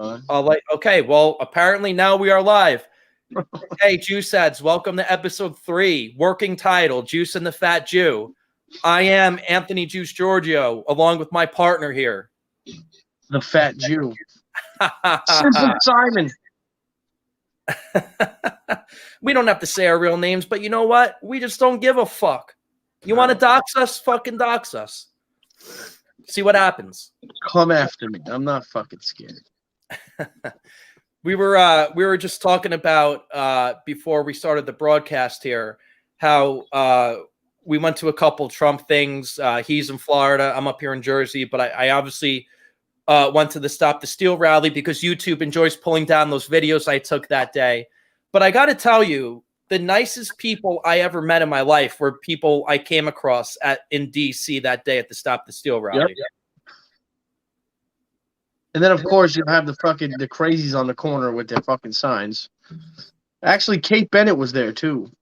Okay, well, apparently now we are live. Hey, Juice Heads, welcome to episode 3, working title, Juice and the Fat Jew. I am Anthony Juice Giorgio, along with my partner here. The Fat Jew. Simple Simon. We don't have to say our real names, but you know what? We just don't give a fuck. You want to dox us? Fucking dox us. See what happens. Come after me. I'm not fucking scared. We were just talking about before we started the broadcast here how we went to a couple Trump things. He's in Florida, I'm up here in Jersey, but I obviously went to the Stop the Steal rally because YouTube enjoys pulling down those videos I took that day. But I got to tell you, the nicest people I ever met in my life were people I came across in DC that day at the Stop the Steal rally. Yep. And then, of course, you have the crazies on the corner with their fucking signs. Actually, Kate Bennett was there, too.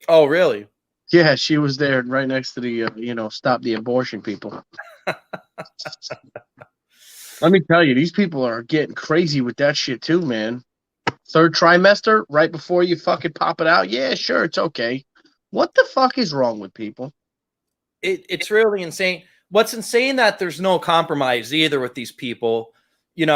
Oh, really? Yeah, she was there right next to the, stop the abortion people. Let me tell you, these people are getting crazy with that shit, too, man. Third trimester, right before you fucking pop it out. Yeah, sure, it's okay. What the fuck is wrong with people? It's really insane. What's insane that there's no compromise either with these people. You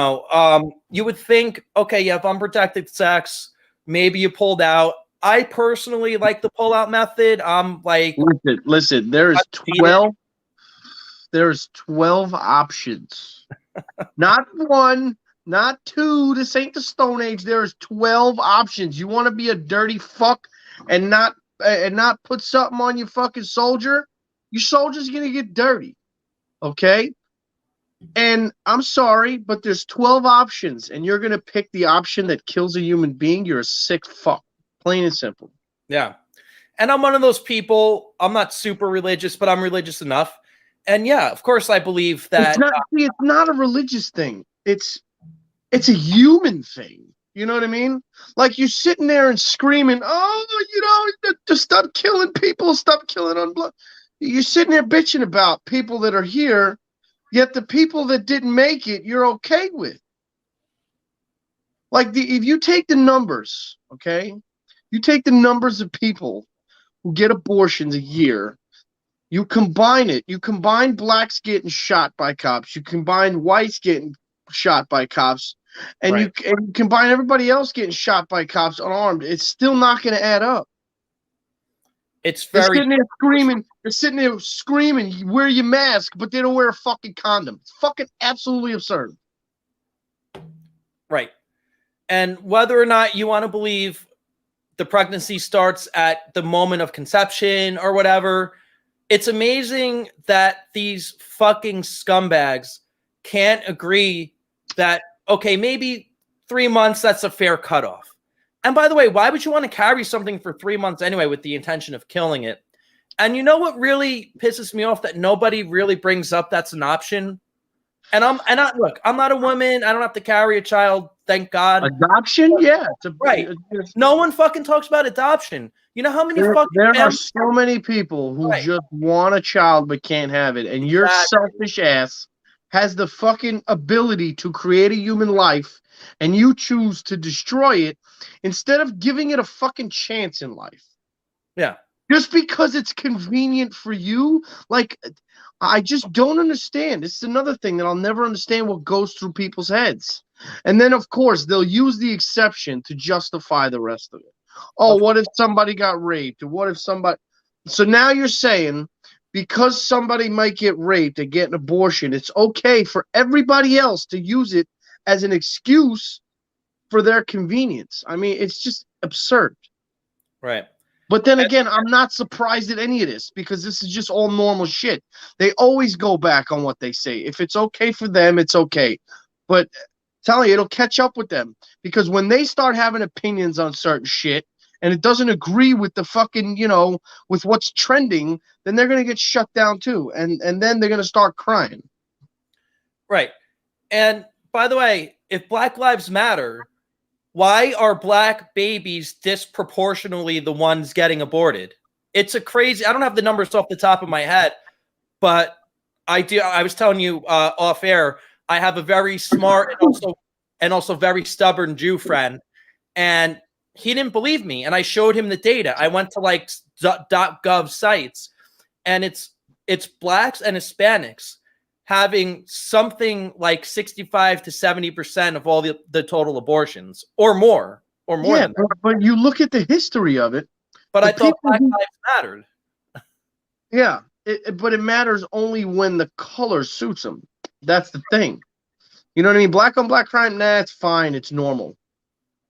would think, okay, you have unprotected sex. Maybe you pulled out. I personally like the pull-out method. I'm like, listen. There's 12. There's 12 options. Not one, not two. This ain't the Stone Age. There's 12 options. You want to be a dirty fuck and not put something on your fucking soldier? Your soldier's gonna get dirty. Okay? And I'm sorry, but there's 12 options, and you're going to pick the option that kills a human being. You're a sick fuck. Plain and simple. Yeah. And I'm one of those people. I'm not super religious, but I'm religious enough. And yeah, of course, I believe that. It's not a religious thing. It's a human thing. You know what I mean? Like you're sitting there and screaming, just stop killing people, stop killing unblood. You're sitting there bitching about people that are here. Yet the people that didn't make it, you're okay with. Like if you take the numbers, okay? You take the numbers of people who get abortions a year, you combine it. You combine blacks getting shot by cops. You combine whites getting shot by cops. And, right. you combine everybody else getting shot by cops unarmed. It's still not going to add up. It's very. They're sitting there screaming, wear your mask, but they don't wear a fucking condom. It's fucking absolutely absurd. Right. And whether or not you want to believe the pregnancy starts at the moment of conception or whatever, it's amazing that these fucking scumbags can't agree that, okay, maybe 3 months, that's a fair cutoff. And by the way, why would you want to carry something for 3 months anyway with the intention of killing it? And you know what really pisses me off that nobody really brings up that's an option? Look, I'm not a woman. I don't have to carry a child. Thank God. Adoption? Yeah. Right. No one fucking talks about adoption. You know how many there are so many people who just want a child but can't have it. And your selfish ass has the fucking ability to create a human life and you choose to destroy it instead of giving it a fucking chance in life. Yeah. Just because it's convenient for you, like, I just don't understand. This is another thing that I'll never understand what goes through people's heads. And then, of course, they'll use the exception to justify the rest of it. Oh, what if somebody got raped? Or what if somebody... So now you're saying because somebody might get raped and get an abortion, it's okay for everybody else to use it as an excuse for their convenience. I mean, it's just absurd. Right. But then again, I'm not surprised at any of this because this is just all normal shit. They always go back on what they say. If it's okay for them, it's okay. But telling you, it'll catch up with them because when they start having opinions on certain shit and it doesn't agree with the fucking, with what's trending, then they're going to get shut down too. And then they're going to start crying. Right. And by the way, if Black Lives Matter, why are black babies disproportionately the ones getting aborted? It's a crazy, I don't have the numbers off the top of my head, but I do. I was telling you off air, I have a very smart and also and also very stubborn Jew friend, and he didn't believe me. And I showed him the data. I went to like .gov sites, and it's blacks and Hispanics having something like 65 to 70% of all the total abortions, or more than that. But you look at the history of it. But I thought Black Lives mattered. Yeah, but it matters only when the color suits them. That's the thing. You know what I mean? Black on black crime, nah, it's fine. It's normal.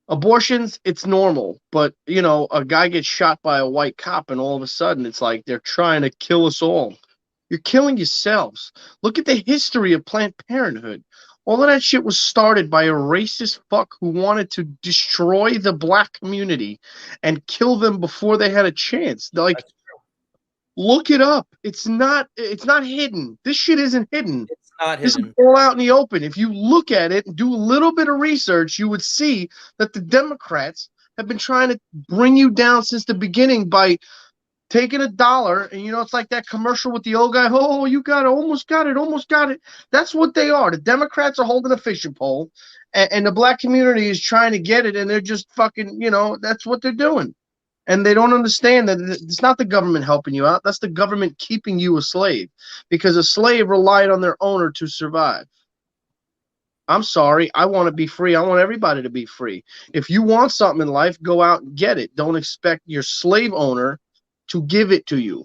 Abortions, it's normal. But, you know, a guy gets shot by a white cop and all of a sudden it's like they're trying to kill us all. You're killing yourselves. Look at the history of Planned Parenthood. All of that shit was started by a racist fuck who wanted to destroy the black community and kill them before they had a chance. Like, look it up. It's not hidden. This shit isn't hidden. It's not This hidden. is all out in the open. If you look at it and do a little bit of research, you would see that the Democrats have been trying to bring you down since the beginning by taking $1, and you know, it's like that commercial with the old guy. Oh, you got it, almost got it, almost got it. That's what they are. The Democrats are holding a fishing pole, and the black community is trying to get it, and they're just fucking, you know, that's what they're doing. And they don't understand that it's not the government helping you out. That's the government keeping you a slave, because a slave relied on their owner to survive. I'm sorry. I want to be free. I want everybody to be free. If you want something in life, go out and get it. Don't expect your slave owner to give it to you.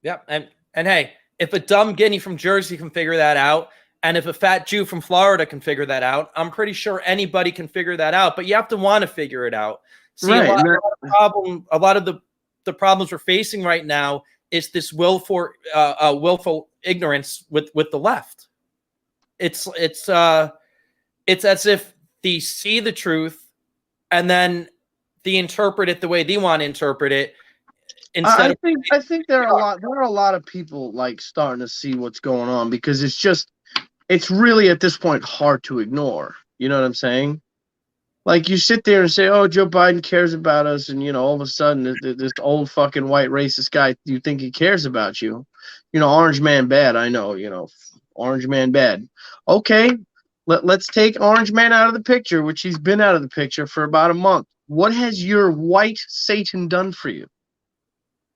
Yeah, and hey, if a dumb guinea from Jersey can figure that out, and if a fat Jew from Florida can figure that out, I'm pretty sure anybody can figure that out. But you have to want to figure it out. See, right. a lot of the problems we're facing right now is this willful ignorance with the left. It's as if they see the truth and then they interpret it the way they want to interpret it. I think there are a lot of people like starting to see what's going on, because it's really at this point hard to ignore. You know what I'm saying? Like, you sit there and say, oh, Joe Biden cares about us, and, you know, all of a sudden this old fucking white racist guy, you think he cares about you. You know, orange man bad, I know, you know, orange man bad. Okay, let's take orange man out of the picture, which he's been out of the picture for about a month. What has your white Satan done for you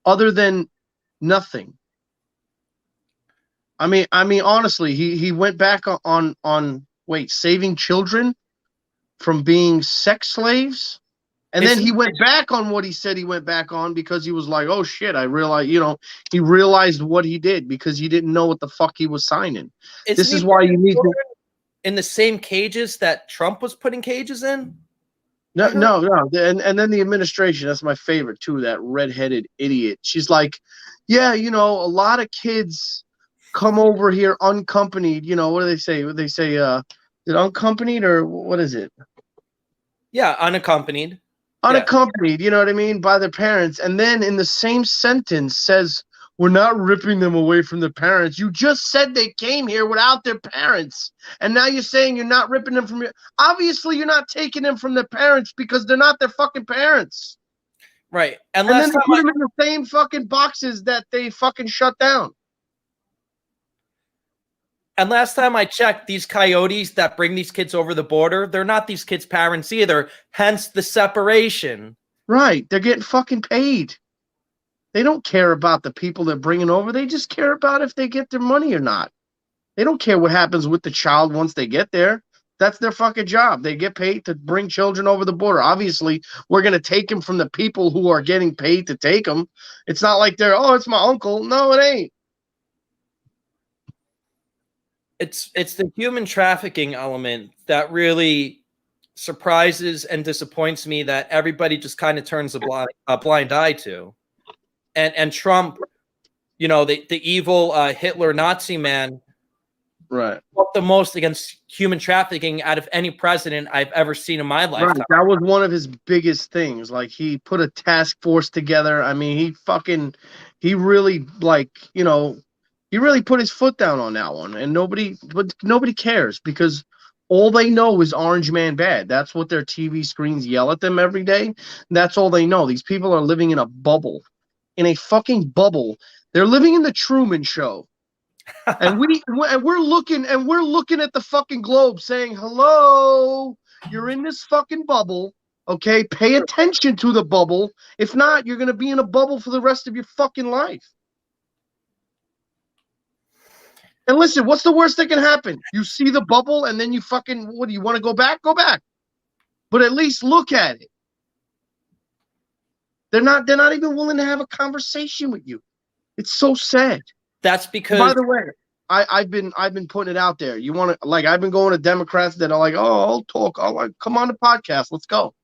other than nothing? I mean, honestly, he went back on saving children from being sex slaves, and then he went back on what he said he went back on, because he was like, oh shit, I realized, you know, he realized what he did because he didn't know what the fuck he was signing. This is why you need to in the same cages that Trump was putting cages in. No. And then the administration, that's my favorite too, that redheaded idiot. She's like, yeah, you know, a lot of kids come over here unaccompanied. You know, what do they say? They say, is it unaccompanied, or what is it? Yeah, unaccompanied. Unaccompanied, you know what I mean, by their parents. And then in the same sentence says, we're not ripping them away from their parents. You just said they came here without their parents. And now you're saying you're not ripping them from your... Obviously, you're not taking them from their parents because they're not their fucking parents. Right. And then they put them in the same fucking boxes that they fucking shut down. And last time I checked, these coyotes that bring these kids over the border, they're not these kids' parents either. Hence the separation. Right. They're getting fucking paid. They don't care about the people they're bringing over. They just care about if they get their money or not. They don't care what happens with the child once they get there. That's their fucking job. They get paid to bring children over the border. Obviously, we're going to take them from the people who are getting paid to take them. It's not like they're, oh, it's my uncle. No, it ain't. It's the human trafficking element that really surprises and disappoints me, that everybody just kind of turns a blind eye to. And Trump, you know, the evil Hitler Nazi man, right, fought the most against human trafficking out of any president I've ever seen in my lifetime. Right. That was one of his biggest things. Like, he put a task force together. I mean, he really, like, you know, he really put his foot down on that one. And nobody cares, because all they know is orange man bad. That's what their TV screens yell at them every day. That's all they know. These people are living in a bubble. In a fucking bubble. They're living in the Truman Show. And we're looking at the fucking globe saying, hello, you're in this fucking bubble. Okay, pay attention to the bubble. If not, you're gonna be in a bubble for the rest of your fucking life. And listen, what's the worst that can happen? You see the bubble and then you fucking, what do you want to go back? Go back. But at least look at it. They're not even willing to have a conversation with you. It's so sad. That's because, by the way, I've been putting it out there. You want to, like, I've been going to Democrats that are like, oh, I'll talk. I'll like, come on the podcast. Let's go.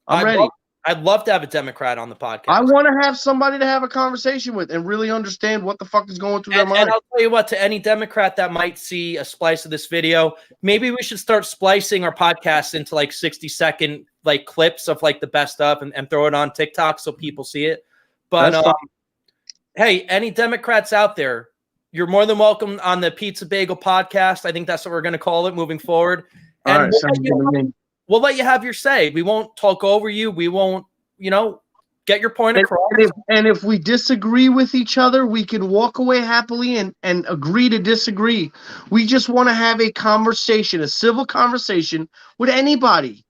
I'm ready. I'd love to have a Democrat on the podcast. I want to have somebody to have a conversation with and really understand what the fuck is going through their mind. And I'll tell you what, to any Democrat that might see a splice of this video, maybe we should start splicing our podcast into like 60-second like clips of like the best of and throw it on TikTok so people see it. But hey, any Democrats out there, you're more than welcome on the Pizza Bagel podcast. I think that's what we're going to call it moving forward. And we'll let you have your say. We won't talk over you. We won't, get your point across. And if we disagree with each other, we can walk away happily and agree to disagree. We just want to have a conversation, a civil conversation with anybody.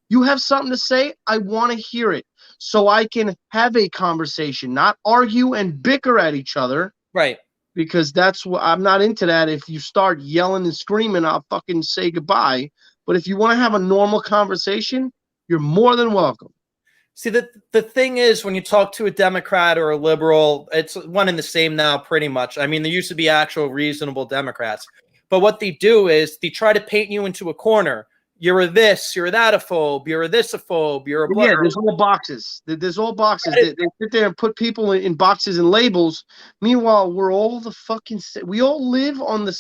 You have something to say, I want to hear it. So I can have a conversation, not argue and bicker at each other. Right. Because that's what I'm not into that. If you start yelling and screaming, I'll fucking say goodbye. But if you want to have a normal conversation, you're more than welcome. See, the thing is, when you talk to a Democrat or a liberal, it's one and the same now, pretty much. I mean, there used to be actual reasonable Democrats. But what they do is they try to paint you into a corner. You're a this, you're a that-ophobe, you're a this-ophobe, you're a blah. Yeah, there's all boxes. There's all boxes. They sit there and put people in boxes and labels. Meanwhile, we're all we all live in the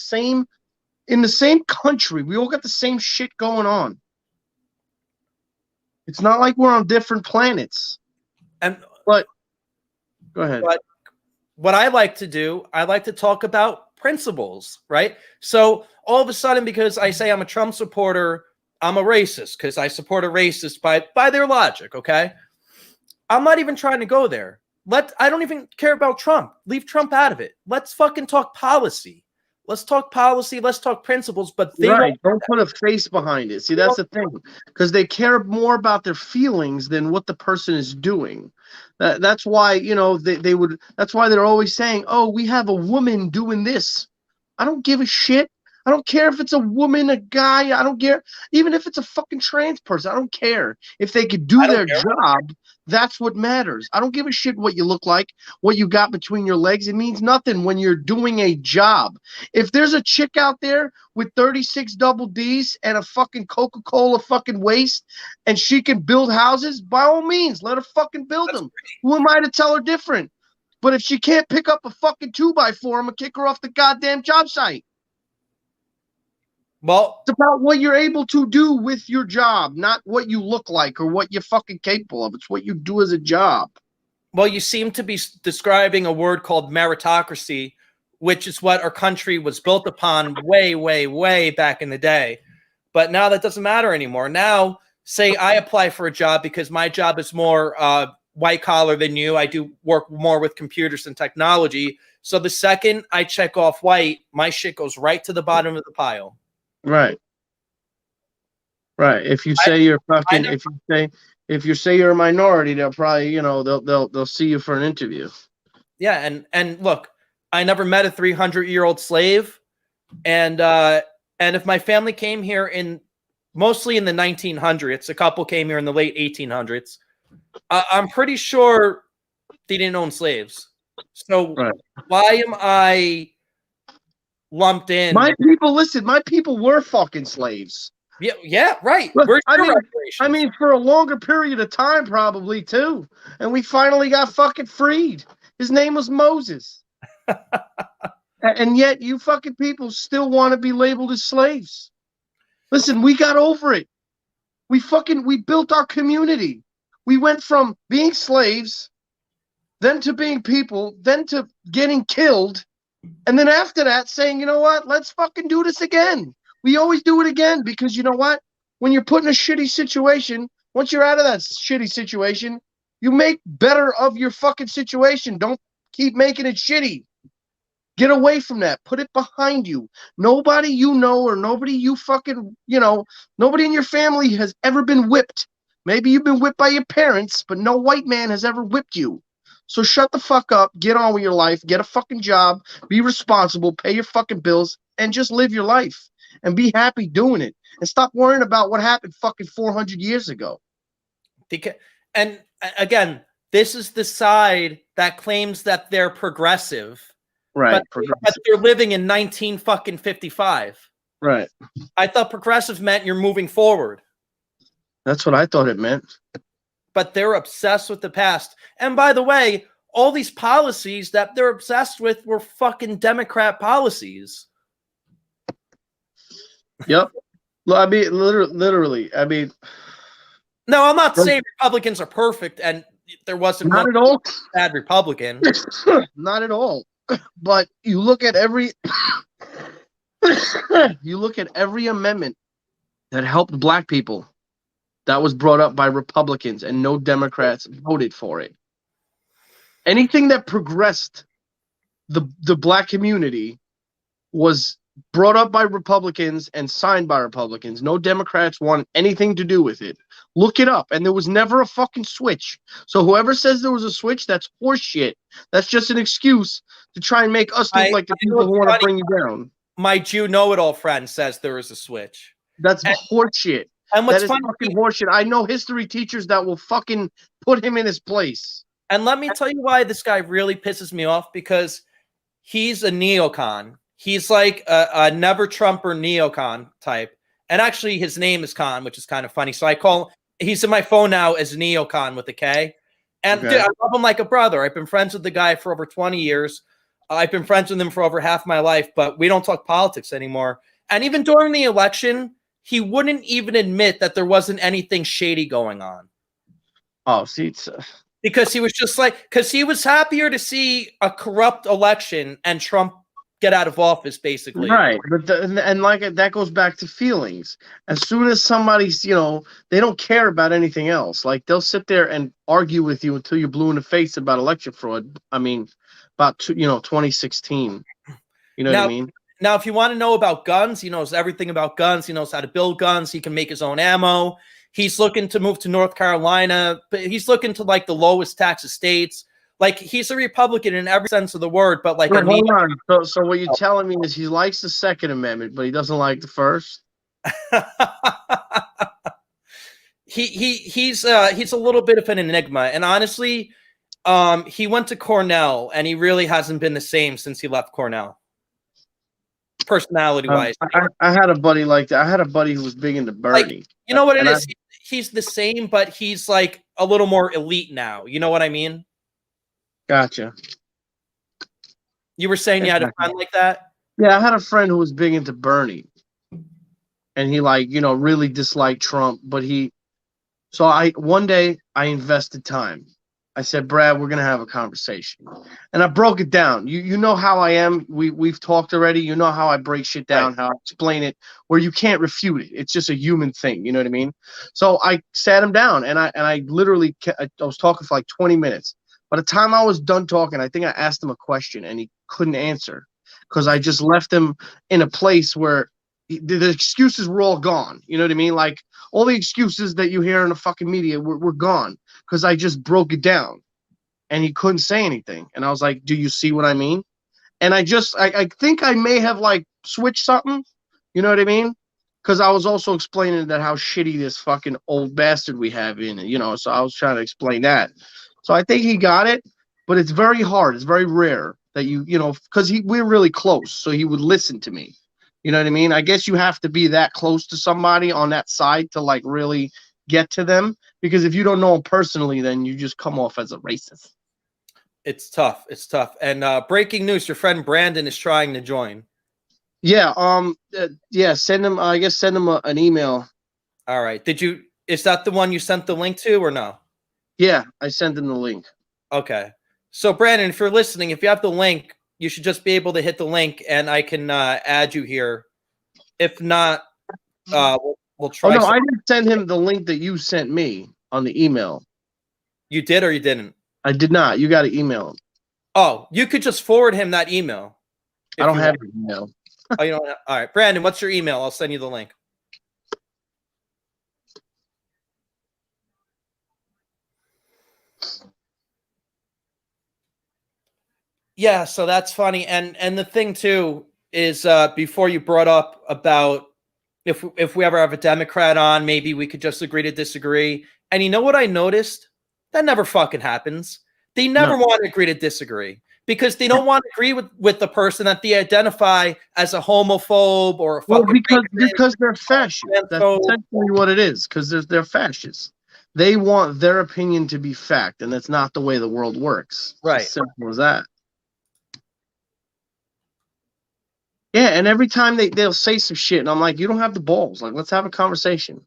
same country. We all got the same shit going on. It's not like we're on different planets. But go ahead. But what I like to do, I like to talk about principles, right? So all of a sudden, because I say I'm a Trump supporter, I'm a racist because I support a racist by their logic, okay? I'm not even trying to go there. I don't even care about Trump. Leave Trump out of it. Let's fucking talk policy. Let's talk policy. Let's talk principles. But don't put a face behind it. See, that's the thing, because they care more about their feelings than what the person is doing. That's why That's why they're always saying, "Oh, we have a woman doing this." I don't give a shit. I don't care if it's a woman, a guy. I don't care. Even if it's a fucking trans person, I don't care. If they could do their job, that's what matters. I don't give a shit what you look like, what you got between your legs. It means nothing when you're doing a job. If there's a chick out there with 36 double Ds and a fucking Coca-Cola fucking waist and she can build houses, by all means, let her fucking build them. Who am I to tell her different? But if she can't pick up a fucking 2x4, I'm gonna kick her off the goddamn job site. Well, it's about what you're able to do with your job, not what you look like or what you're fucking capable of. It's what you do as a job. Well, you seem to be describing a word called meritocracy, which is what our country was built upon way, way, way back in the day. But now that doesn't matter anymore. Now, say I apply for a job because my job is more white collar than you. I do work more with computers and technology. So the second I check off white, my shit goes right to the bottom of the pile. Right. If you say you're fucking, if you say you're a minority, they'll probably, they'll see you for an interview. Yeah, and look, I never met a 300-year-old slave, and if my family came here mostly in the 1900s, a couple came here in the late 1800s. I'm pretty sure they didn't own slaves. So why am I lumped in? My people were fucking slaves. Yeah, right. I mean, for a longer period of time, probably too. And we finally got fucking freed. His name was Moses. And yet you fucking people still want to be labeled as slaves. Listen, we got over it. We built our community. We went from being slaves, then to being people, then to getting killed. And then after that, saying, you know what, let's fucking do this again. We always do it again because you know what? When you're put in a shitty situation, once you're out of that shitty situation, you make better of your fucking situation. Don't keep making it shitty. Get away from that. Put it behind you. Nobody you know or nobody you fucking, nobody in your family has ever been whipped. Maybe you've been whipped by your parents, but no white man has ever whipped you. So shut the fuck up, get on with your life, get a fucking job, be responsible, pay your fucking bills, and just live your life. And be happy doing it. And stop worrying about what happened fucking 400 years ago. And again, this is the side that claims that they're progressive. Right. But they're living in 1955. Right. I thought progressive meant you're moving forward. That's what I thought it meant. But they're obsessed with the past. And by the way, all these policies that they're obsessed with were fucking Democrat policies. Yep. I mean, literally. I mean, no, I'm not saying Republicans are perfect, and there wasn't not at all bad Republican. Not at all. But you look at every amendment that helped black people that was brought up by Republicans, and no Democrats voted for it. Anything that progressed the black community was brought up by Republicans and signed by Republicans. No Democrats wanted anything to do with it. Look it up. And there was never a fucking switch. So whoever says there was a switch, that's horseshit. That's just an excuse to try and make us look like the people who want to bring you down. My Jew know-it-all friend says there is a switch. That's horseshit. And what's that is funny, fucking horseshit. I know history teachers that will fucking put him in his place. And let me tell you why this guy really pisses me off, because he's a neocon. He's like a never Trumper neocon type. And actually his name is Khan, which is kind of funny. So he's in my phone now as neocon with a K. And dude, I love him like a brother. I've been friends with the guy for over 20 years. I've been friends with him for over half my life, but we don't talk politics anymore. And even during the election, he wouldn't even admit that there wasn't anything shady going on. Oh, see, because he was just like, because he was happier to see a corrupt election and Trump get out of office, basically. Right, but that goes back to feelings. As soon as somebody's, they don't care about anything else. Like, they'll sit there and argue with you until you're blue in the face about election fraud. I mean, about 2016. You know what I mean? Now, if you want to know about guns, he knows everything about guns. He knows how to build guns. He can make his own ammo. He's looking to move to North Carolina, but he's looking to like the lowest tax states. Like, he's a Republican in every sense of the word, but like, hold on. So what you're telling me is he likes the Second Amendment, but he doesn't like the First? He's a little bit of an enigma, and honestly, he went to Cornell, and he really hasn't been the same since he left Cornell. Personality wise, I had a buddy like that. I had a buddy who was big into Bernie. Like, you know what it is? He's the same, but he's like a little more elite now. You know what I mean? Gotcha. You were saying you had a friend like that? Yeah, I had a friend who was big into Bernie. And he really disliked Trump, but one day I invested time. I said, Brad, we're going to have a conversation. And I broke it down. You know how I am. We've talked already. You know how I break shit down, how I explain it, where you can't refute it. It's just a human thing. You know what I mean? So I sat him down, and I literally I was talking for like 20 minutes. By the time I was done talking, I think I asked him a question, and he couldn't answer because I just left him in a place where the excuses were all gone. You know what I mean? Like, all the excuses that you hear in the fucking media were gone because I just broke it down, and he couldn't say anything. And I was like, do you see what I mean? And I think I may have like switched something. You know what I mean? Because I was also explaining that how shitty this fucking old bastard we have in it, so I was trying to explain that. So I think he got it, but it's very hard. It's very rare that because we're really close, so he would listen to me. You know what I mean? I guess you have to be that close to somebody on that side to like really get to them, because if you don't know them personally, then you just come off as a racist. It's tough. It's tough. And breaking news, your friend Brandon is trying to join. Yeah. Send him, send him an email. All right. Is that the one you sent the link to or no? Yeah, I sent him the link. Okay. So Brandon, if you're listening, if you have the link, you should just be able to hit the link and I can add you here. If not, we'll try. Oh, no, I didn't send him the link that you sent me on the email. You did or you didn't? I did not. You got to email him. Oh, you could just forward him that email. I don't have your email. Oh, you don't. All right, Brandon, what's your email? I'll send you the link. Yeah, so that's funny. And the thing too is before you brought up about if we ever have a Democrat on, maybe we could just agree to disagree. And you know what I noticed? That never fucking happens. They never want to agree to disagree because they don't want to agree with the person that they identify as a homophobe or a fucking because they're fascist. That's essentially what it is. Because they're fascists. They want their opinion to be fact, and that's not the way the world works. Right. As simple as that. Yeah, and every time they'll say some shit, and I'm like, you don't have the balls. Like, let's have a conversation.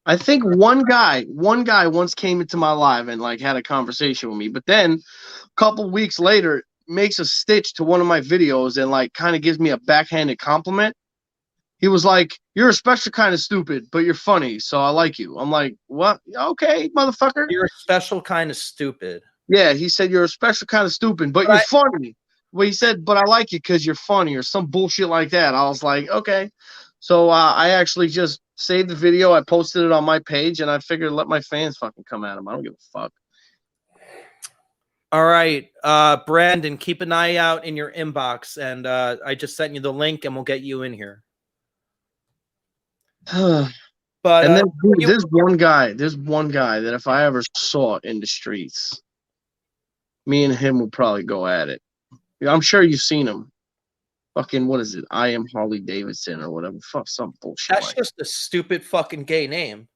I think one guy once came into my live and like had a conversation with me, but then a couple weeks later makes a stitch to one of my videos and like kind of gives me a backhanded compliment. He was like, "You're a special kind of stupid, but you're funny, so I like you." I'm like, "What? Okay, motherfucker. You're a special kind of stupid." Yeah, he said you're a special kind of stupid, but you're funny. Well, he said, "But I like you because you're funny," or some bullshit like that. I was like, "Okay." So I actually just saved the video. I posted it on my page, and I figured let my fans fucking come at him. I don't give a fuck. All right, Brandon, keep an eye out in your inbox, and I just sent you the link, and we'll get you in here. But and then there's one guy that if I ever saw in the streets, me and him would probably go at it. I'm sure you've seen him. Fucking, what is it? I am Harley Davidson or whatever. Fuck, some bullshit. That's just a stupid fucking gay name.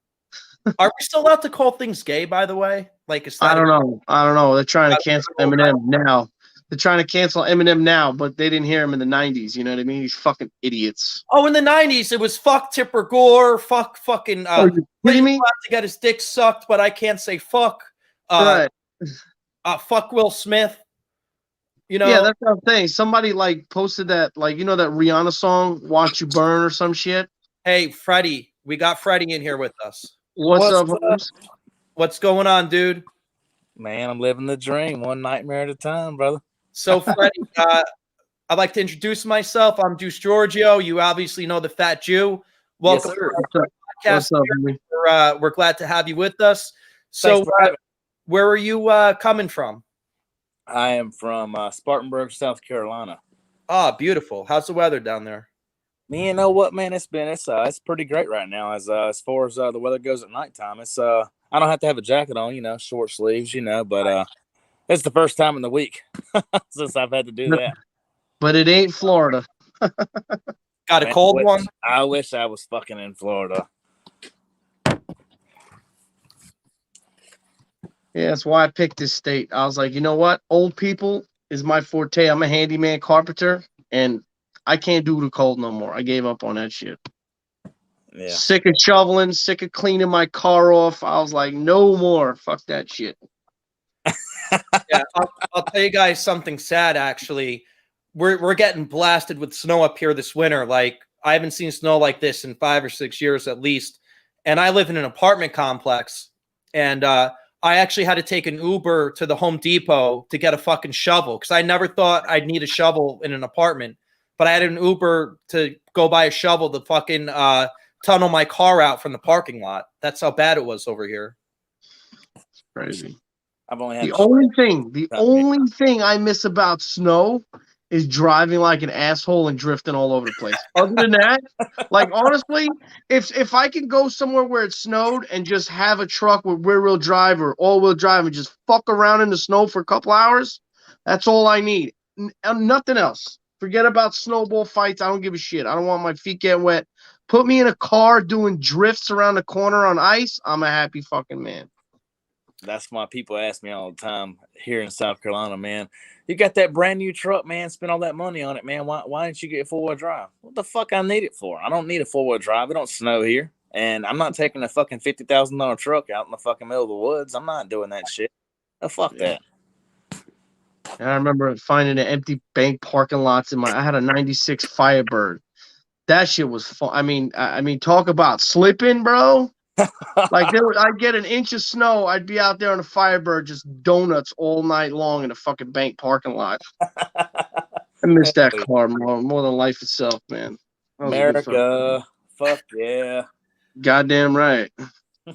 Are we still allowed to call things gay, by the way? Like, I don't know. They're trying to cancel Eminem now. They're trying to cancel Eminem now, but they didn't hear him in the 90s. You know what I mean? These fucking idiots. Oh, in the 90s, it was fuck Tipper Gore, fuck fucking. Are you kidding me? To get his dick sucked, but I can't say fuck. Right. Fuck Will Smith. You know? Yeah, that's what I'm saying. Somebody like posted that, like, you know, that Rihanna song, "Watch You Burn" or some shit. Hey, Freddie, we got Freddie in here with us. What's up, Holmes? What's going on, dude? Man, I'm living the dream, one nightmare at a time, brother. So, Freddie, I'd like to introduce myself. I'm Juice Giorgio. You obviously know the Fat Jew. Welcome to our podcast. We're glad to have you with us. So, where are you coming from? I am from Spartanburg, South Carolina. Ah, beautiful. How's the weather down there? Man, you know what, man? It's pretty great right now as far as the weather goes at nighttime. It's I don't have to have a jacket on, you know, short sleeves, you know, but it's the first time in the week since I've had to do that. But it ain't Florida. Got a cold one? I wish I was fucking in Florida. Yeah, that's why I picked this state. I was like, you know what? Old people is my forte. I'm a handyman carpenter, and I can't do the cold no more. I gave up on that shit. Yeah. Sick of shoveling, sick of cleaning my car off. I was like, no more. Fuck that shit. Yeah, I'll tell you guys something sad, actually. We're getting blasted with snow up here this winter. Like, I haven't seen snow like this in 5 or 6 years at least. And I live in an apartment complex, and I actually had to take an Uber to the Home Depot to get a fucking shovel because I never thought I'd need a shovel in an apartment. But I had an Uber to go buy a shovel to fucking tunnel my car out from the parking lot. That's how bad it was over here. It's crazy. I've only had the only thing I miss about snow is driving like an asshole and drifting all over the place. Other than that, like, honestly, if I can go somewhere where it snowed and just have a truck with rear-wheel drive or all-wheel drive and just fuck around in the snow for a couple hours, that's all I need. Nothing else. Forget about snowball fights. I don't give a shit. I don't want my feet getting wet. Put me in a car doing drifts around the corner on ice. I'm a happy fucking man. That's why people ask me all the time here in South Carolina, man. You got that brand new truck, man. Spend all that money on it, man. Why didn't you get 4-wheel drive? What the fuck I need it for? I don't need a 4-wheel drive. It don't snow here. And I'm not taking a fucking $50,000 truck out in the fucking middle of the woods. I'm not doing that shit. Oh, fuck that. And I remember finding an empty bank parking lots I had a 96 Firebird. That shit was fun. I mean, talk about slipping, bro. Like, I'd get an inch of snow. I'd be out there on a Firebird just donuts all night long in a fucking bank parking lot. And miss that car more than life itself, man. That was a good fucking- America, fuck yeah. Goddamn right.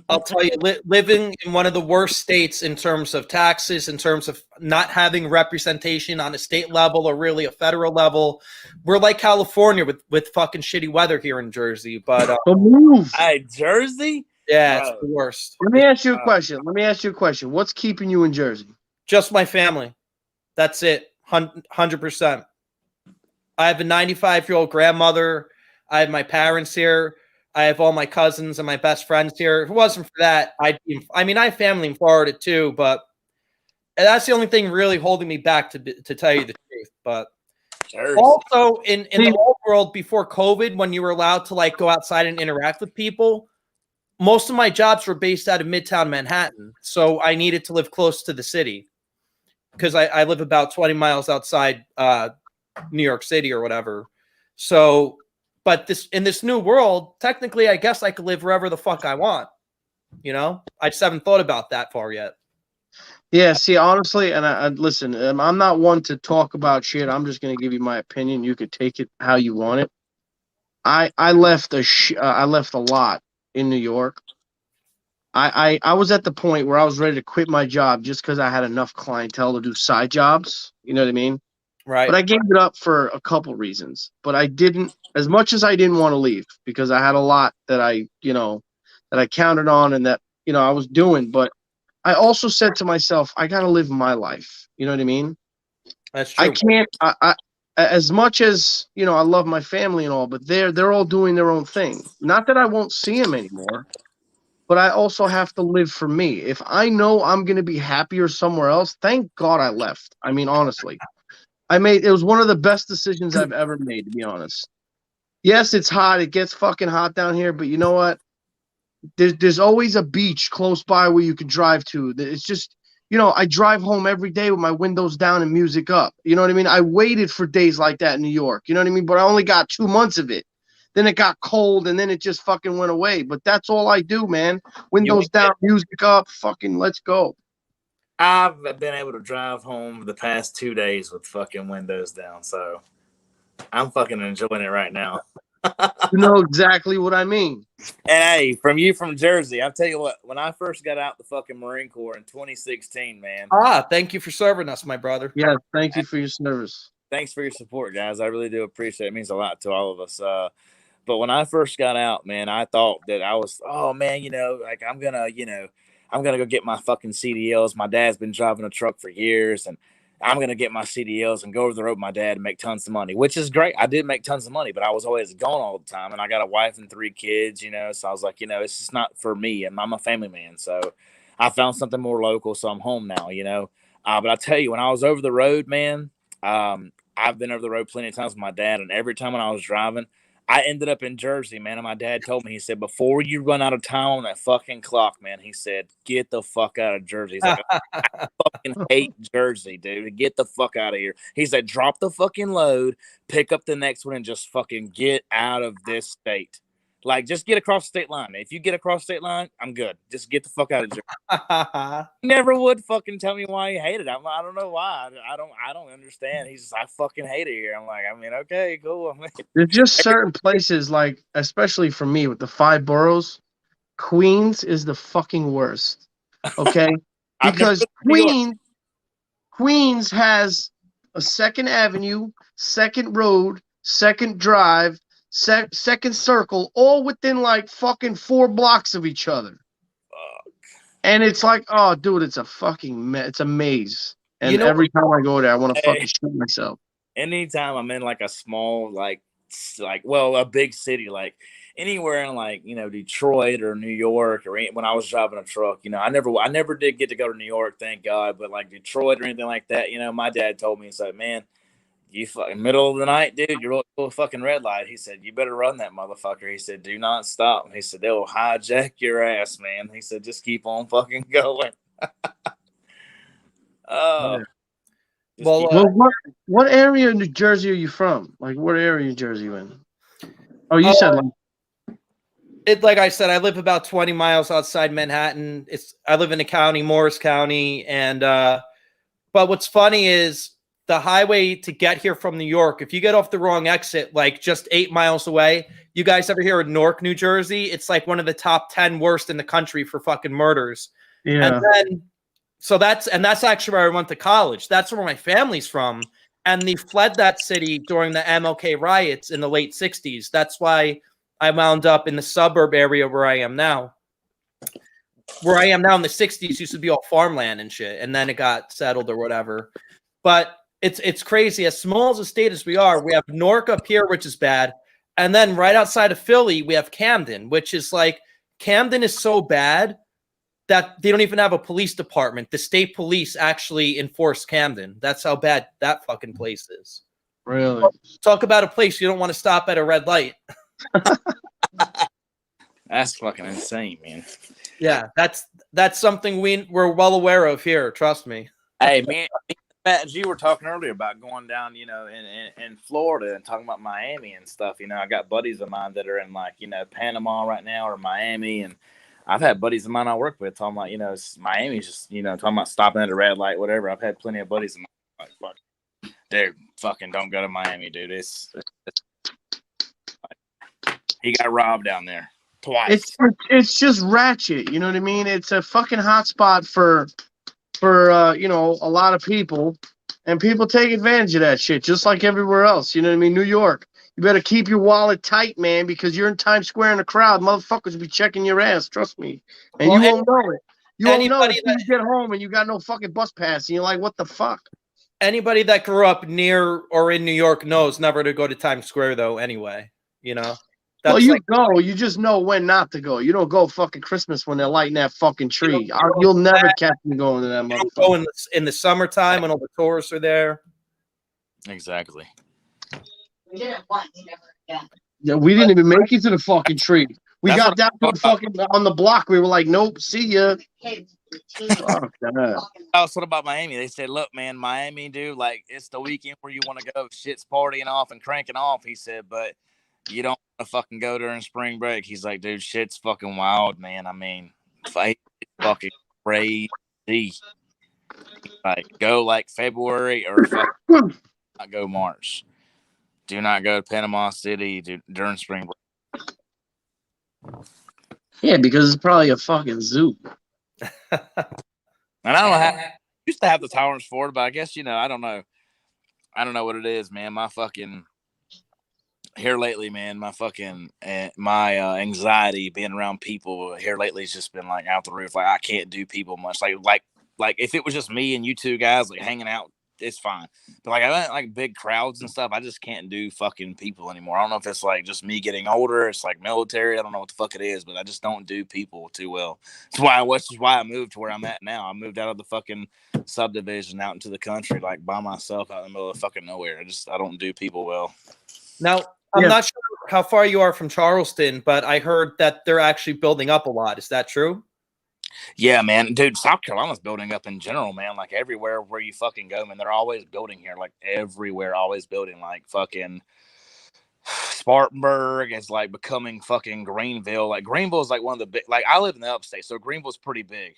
I'll tell you, living in one of the worst states in terms of taxes, in terms of not having representation on a state level or really a federal level. We're like California with fucking shitty weather here in Jersey. But So move. Hey, Jersey? yeah, Bro. it's the worst. Let me ask you a question. What's keeping you in Jersey? Just my family. That's it. 100%. I have a 95-year-old grandmother. I have my parents here. I have all my cousins and my best friends here. If it wasn't for that, I mean, I have family in Florida too, but that's the only thing really holding me back to tell you the truth. But Jersey. also in the old world before COVID, when you were allowed to like go outside and interact with people, most of my jobs were based out of Midtown Manhattan. So I needed to live close to the city because I live about 20 miles outside New York City or whatever. So, but in this new world, technically, I guess I could live wherever the fuck I want. You know, I just haven't thought about that far yet. Yeah, see, honestly, and I listen, I'm not one to talk about shit. I'm just gonna give you my opinion. You could take it how you want it. I left I left a lot in New York. I was at the point where I was ready to quit my job just because I had enough clientele to do side jobs. You know what I mean? Right. But I gave it up for a couple reasons. But I didn't, as much as I didn't want to leave because I had a lot that I counted on and that, I was doing. But I also said to myself, I got to live my life. You know what I mean? That's true. I can't, as much as, I love my family and all, but they're all doing their own thing. Not that I won't see them anymore, but I also have to live for me. If I know I'm going to be happier somewhere else, thank God I left. I mean, honestly. It was one of the best decisions I've ever made, to be honest. Yes, it's hot. It gets fucking hot down here, but you know what? There's always a beach close by where you could drive to. It's just, I drive home every day with my windows down and music up. You know what I mean? I waited for days like that in New York. You know what I mean? But I only got 2 months of it. Then it got cold, and then it just fucking went away. But that's all I do, man. Windows down, music up, fucking let's go. I've been able to drive home the past 2 days with fucking windows down, so I'm fucking enjoying it right now. You know exactly what I mean. And hey, from Jersey, I'll tell you what, when I first got out the fucking Marine Corps in 2016, man. Thank you for serving us, my brother. Yeah, thank you for your service. Thanks for your support, guys. I really do appreciate it. It means a lot to all of us. But when I first got out, man, I thought that I was, oh man, like I'm gonna go get my fucking CDLs. My dad's been driving a truck for years, and I'm gonna get my CDLs and go over the road with my dad and make tons of money, which is great. I did make tons of money, but I was always gone all the time, and I got a wife and 3 kids, so I was like, it's just not for me, and I'm a family man, so I found something more local, so I'm home now, But I tell you, when I was over the road, man, I've been over the road plenty of times with my dad, and every time when I was driving, I ended up in Jersey, man, and my dad told me, he said, before you run out of time on that fucking clock, man, he said, get the fuck out of Jersey. He's like, I fucking hate Jersey, dude. Get the fuck out of here. He said, drop the fucking load, pick up the next one, and just fucking get out of this state. Like, just get across the state line. If you get across the state line, I'm good. Just get the fuck out of Jersey. He never would fucking tell me why he hated it. I don't know why. I don't understand. He's just, I fucking hate it here. I'm like, okay, cool. There's just certain places, like, especially for me with the 5 boroughs, Queens is the fucking worst. Okay? Because Queens has a 2nd Avenue, 2nd Road, 2nd Drive, 2nd Circle, all within like fucking 4 blocks of each other. And it's like, oh, dude, it's a fucking it's a maze. And every time I go there, I want to fucking shoot myself. Anytime I'm in like a small, a big city, like anywhere in like, Detroit or New York, or when I was driving a truck, I never did get to go to New York, thank God. But like Detroit or anything like that, my dad told me, he's like, man, you fucking middle of the night, dude, you're a fucking red light. He said, you better run that motherfucker. He said, do not stop. He said, they'll hijack your ass, man. He said, just keep on fucking going. Well, what area in New Jersey are you from? Like, what area in Jersey are you in? Oh, you said like I said, I live about 20 miles outside Manhattan. I live in a county, Morris County, and but what's funny is the highway to get here from New York, if you get off the wrong exit, like just 8 miles away, you guys ever hear of Newark, New Jersey? It's like one of the top 10 worst in the country for fucking murders. Yeah. And then, that's actually where I went to college. That's where my family's from. And they fled that city during the MLK riots in the late 60s. That's why I wound up in the suburb area where I am now. Where I am now in the 60s used to be all farmland and shit. And then it got settled or whatever. But it's crazy. As small as a state as we are, we have Newark up here, which is bad. And then right outside of Philly, we have Camden, which is like, Camden is so bad that they don't even have a police department. The state police actually enforce Camden. That's how bad that fucking place is. Really? Talk about a place you don't want to stop at a red light. That's fucking insane, man. Yeah, that's something we're well aware of here. Trust me. Hey, man, Matt, you were talking earlier about going down, in Florida and talking about Miami and stuff. I got buddies of mine that are in like, Panama right now or Miami, and I've had buddies of mine I work with talking about, Miami's just, talking about stopping at a red light, whatever. I've had plenty of buddies of mine like, dude, fucking don't go to Miami, dude. He got robbed down there twice. It's just ratchet. You know what I mean? It's a fucking hotspot for a lot of people, and people take advantage of that shit just like everywhere else. You know what I mean? New York, you better keep your wallet tight, man, because you're in Times Square in a crowd. Motherfuckers will be checking your ass. Trust me, and you won't know it. You won't know it until you get home and you got no fucking bus pass, and you're like, what the fuck? Anybody that grew up near or in New York knows never to go to Times Square, though. Anyway, Well, you go. You just know when not to go. You don't go fucking Christmas when they're lighting that fucking tree. You'll never catch me going to that motherfucker. Go in the summertime when all the tourists are there. Exactly. We didn't want you never again. Yeah, we didn't even make it to the fucking tree. We got down to the fucking on the block. We were like, nope, see ya. Fuck that. What about Miami? They said, look, man, Miami, dude, like it's the weekend where you want to go. Shit's partying off and cranking off. He said, but you don't want to fucking go during spring break. He's like, dude, shit's fucking wild, man. I mean, it's fucking crazy. Like, go like February or fucking not go March. Do not go to Panama City during spring break. Yeah, because it's probably a fucking zoo. And I don't know how used to have the tolerance for it, but I guess I don't know. I don't know what it is, man. My fucking here lately, man. My fucking my anxiety being around people here lately has just been like out the roof. Like I can't do people much. Like if it was just me and you two guys like hanging out, it's fine. But like I like big crowds and stuff. I just can't do fucking people anymore. I don't know if it's like just me getting older. It's like military. I don't know what the fuck it is, but I just don't do people too well. Which is why I moved to where I'm at now. I moved out of the fucking subdivision out into the country, like by myself out in the middle of fucking nowhere. I don't do people well. Now I'm not sure how far you are from Charleston, but I heard that they're actually building up a lot. Is that true? Yeah, man. Dude, South Carolina's building up in general, man. Like everywhere where you fucking go, man, they're always building here. Like everywhere, always building. Like fucking Spartanburg is like becoming fucking Greenville. Like Greenville is like one of the big, like I live in the upstate, so Greenville's pretty big.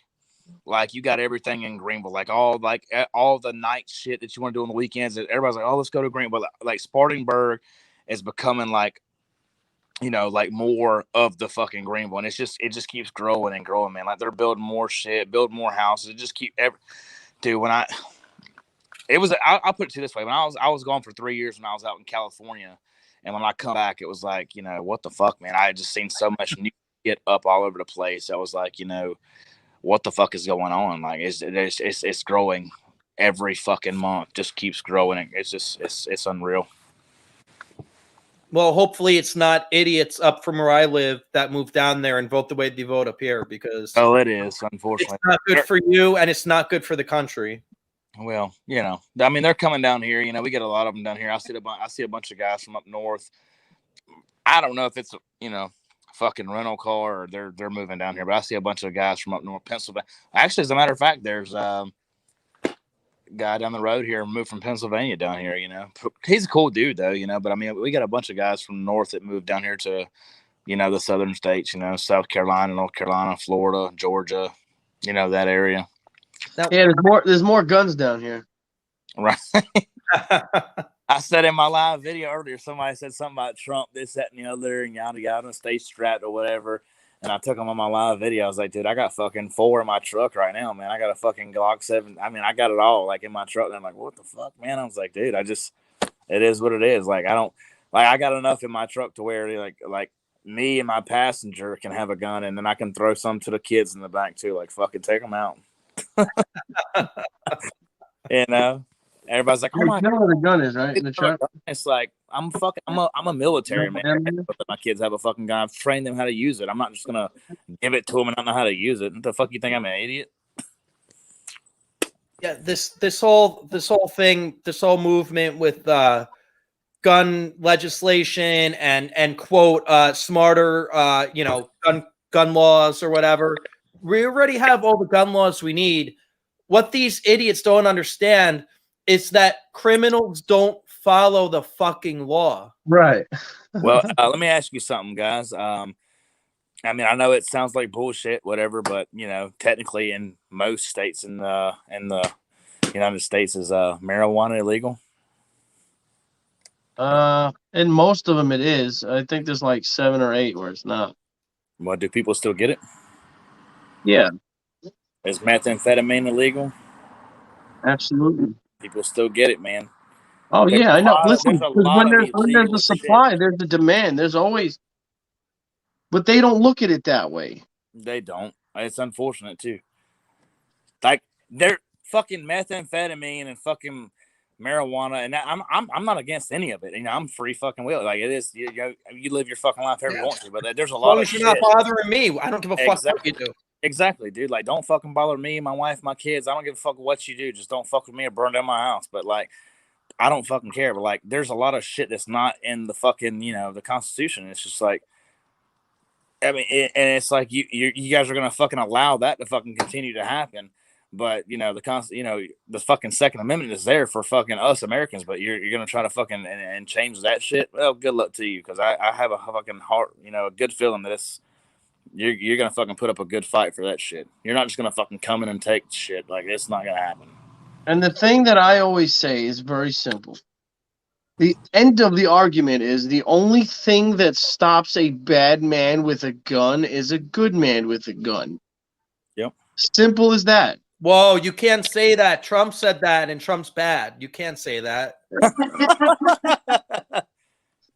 Like you got everything in Greenville, like all the night shit that you want to do on the weekends. Everybody's like, oh, let's go to Greenville. Like Spartanburg is becoming like, like more of the fucking Greenville, and it just keeps growing and growing, man. Like they're building more shit, building more houses. It just dude. I'll put it to you this way: when I was gone for 3 years when I was out in California, and when I come back, it was like, what the fuck, man? I had just seen so much new shit up all over the place. I was like, what the fuck is going on? Like it's growing every fucking month, just keeps growing. It's unreal. Well, hopefully it's not idiots up from where I live that move down there and vote the way they vote up here, because it is, unfortunately. It's not good for you and it's not good for the country. Well, I mean, they're coming down here. We get a lot of them down here. I see a bunch of guys from up north. I don't know if it's fucking rental car or they're moving down here, but I see a bunch of guys from up north Pennsylvania. Actually, as a matter of fact, there's guy down the road here moved from Pennsylvania down here. He's a cool dude though, but I mean, we got a bunch of guys from north that moved down here to the southern states, South Carolina, North Carolina, Florida, Georgia, that area. Yeah, there's more guns down here. Right. I said in my live video earlier, somebody said something about Trump, this, that, and the other, and yada yada, stay strapped or whatever. And I took them on my live video. I was like, dude, I got fucking 4 in my truck right now, man. I got a fucking Glock 7. I mean, I got it all like in my truck. And I'm like, what the fuck, man? I was like, dude, it is what it is. Like, I got enough in my truck to where like me and my passenger can have a gun, and then I can throw some to the kids in the back too. Like, fucking take them out. You know, everybody's like, "Oh my You know where the gun is, right? In the truck. It's like I'm a military man. My kids have a fucking gun. I've trained them how to use it. I'm not just gonna give it to them and not know how to use it. What the fuck you think I'm an idiot? Yeah, this whole movement with gun legislation and quote smarter gun laws or whatever. We already have all the gun laws we need. What these idiots don't understand is that criminals don't follow the fucking law. Right. Well, let me ask you something, guys. I mean, I know it sounds like bullshit, whatever, but you know, technically, in most states in the United States, is marijuana illegal? In most of them it is. I think there's like 7 or 8 where it's not. Well, do people still get it? Yeah, Is methamphetamine illegal? absolutely. People still get it, man. Oh There's yeah, I know. Listen, there's a 'cause lot when of there's illegal a supply, shit. there's a demand. There's always, but they don't look at it that way. They don't. It's unfortunate too. Like they're fucking methamphetamine and fucking marijuana, and I'm not against any of it. You know, I'm free fucking will. Like it is, you live your fucking life however you want to. But there's a As lot long of as you're shit. not bothering me, I don't give a fuck what you do. Exactly, dude. Like, don't fucking bother me, my wife, my kids. I don't give a fuck what you do. Just don't fuck with me or burn down my house. But like, I don't fucking care. But like, there's a lot of shit that's not in the fucking, the Constitution. It's just like, I mean, and it's like you guys are gonna fucking allow that to fucking continue to happen. But the fucking Second Amendment is there for fucking us Americans. But you're gonna try to fucking and change that shit. Well, good luck to you, because I have a fucking heart, a good feeling that it's. You're gonna fucking put up a good fight for that shit. You're not just gonna fucking come in and take shit. Like, it's not gonna happen. And the thing that I always say is very simple. The end of the argument is the only thing that stops a bad man with a gun is a good man with a gun. Yep. Simple as that. Whoa, you can't say that. Trump said that, and Trump's bad. You can't say that.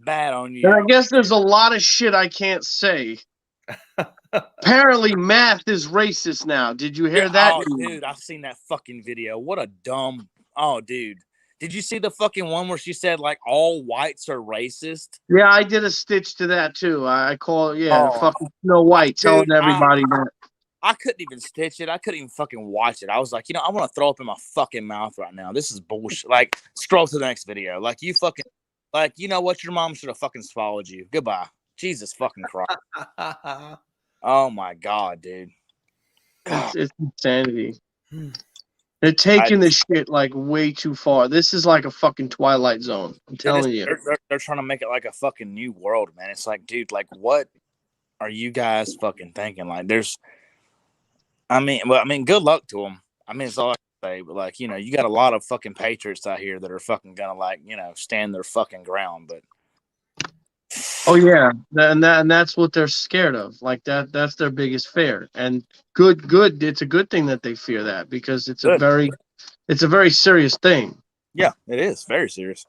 Bad on you. And I guess there's a lot of shit I can't say. Apparently, math is racist now. Did you hear that? Oh, dude, I've seen that fucking video. What a dumb. Oh, dude. Did you see the fucking one where she said, like, all whites are racist? Yeah, I did a stitch to that, too. I call it, fucking Snow White telling everybody that. I couldn't even stitch it. I couldn't even fucking watch it. I was like, I want to throw up in my fucking mouth right now. This is bullshit. Like, scroll to the next video. Like, you fucking, like, you know what? Your mom should have fucking swallowed you. Goodbye. Jesus fucking Christ. Oh my God, dude. It's insanity. They're taking this shit like way too far. This is like a fucking Twilight Zone. I'm telling you. They're trying to make it like a fucking new world, man. It's like, dude, like, what are you guys fucking thinking? Like, I mean, good luck to them. I mean, it's all I can say. But like, you got a lot of fucking patriots out here that are fucking gonna like, stand their fucking ground. But oh yeah, and that's what they're scared of. Like that's their biggest fear. And good. It's a good thing that they fear that, because it's a very serious thing. Yeah, it is very serious.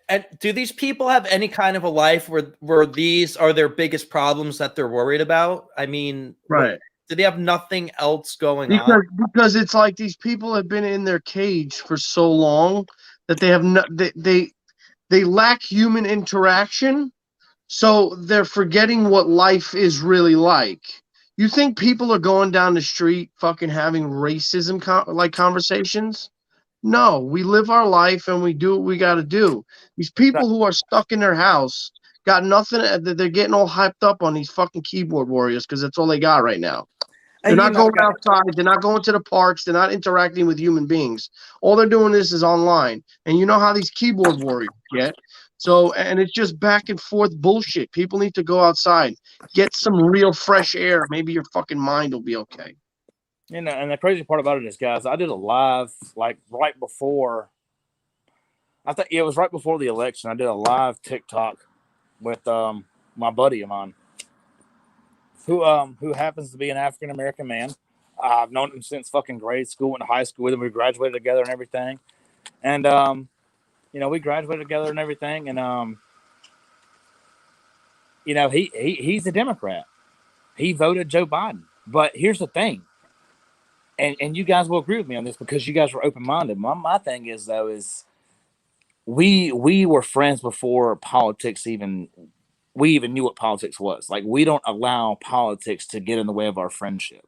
And do these people have any kind of a life where these are their biggest problems that they're worried about? I mean, right. Do they have nothing else going on? Because it's like these people have been in their cage for so long that they have they lack human interaction, so they're forgetting what life is really like. You think people are going down the street fucking having racism conversations? No, we live our life and we do what we got to do. These people who are stuck in their house got nothing. They're getting all hyped up on these fucking keyboard warriors because that's all they got right now. They're not going outside. They're not going to the parks. They're not interacting with human beings. All they're doing is online. And you know how these keyboard warriors get. So, and it's just back and forth bullshit. People need to go outside, get some real fresh air. Maybe your fucking mind will be okay. You know, and the crazy part about it is, guys, I did a live like right before. I think it was right before the election. I did a live TikTok with my buddy of mine, who happens to be an African American man. I've known him since fucking grade school, went to high school with him. We graduated together and everything. And you know, we graduated together and everything. And you know, he's a Democrat. He voted Joe Biden. But here's the thing, and you guys will agree with me on this because you guys were open minded. My thing is though is we were friends before politics even we even knew what politics was. Like, we don't allow politics to get in the way of our friendship.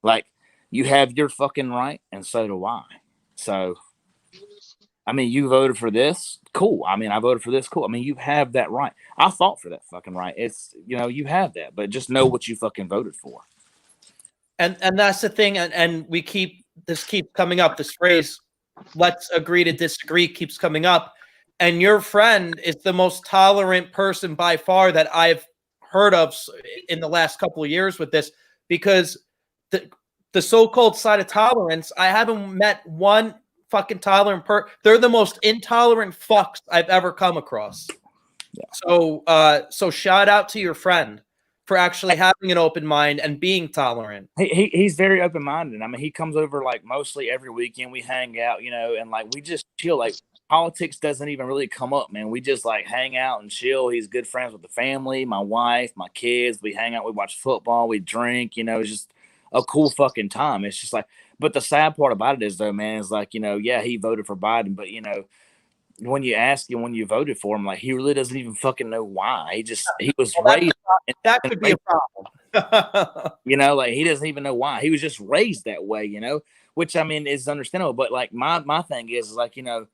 Like, you have your fucking right, and so do I. So, I mean, you voted for this, cool. I mean, I voted for this, cool. I mean, you have that right. I fought for that fucking right. It's, you know, you have that, but just know what you fucking voted for. And that's the thing, and we keeps coming up. This phrase, "Let's agree to disagree," keeps coming up. And your friend is the most tolerant person by far that I've heard of in the last couple of years with this, because the so-called side of tolerance, I haven't met one fucking tolerant they're the most intolerant fucks I've ever come across. Yeah. So shout out to your friend for actually having an open mind and being tolerant. He's very open-minded. I mean, he comes over like mostly every weekend. We hang out, you know, and like we just chill. Like, politics doesn't even really come up, man. We just like hang out and chill. He's good friends with the family, my wife, my kids. We hang out, we watch football, we drink, you know, it's just a cool fucking time. It's just like, but the sad part about it is though, man, is like, you know, yeah, he voted for Biden, but you know, when you ask him when you voted for him, like, he really doesn't even fucking know why. He was raised. That could be a problem. You know, like, he doesn't even know why. He was just raised that way, you know, which I mean is understandable. But like my thing is like, you know,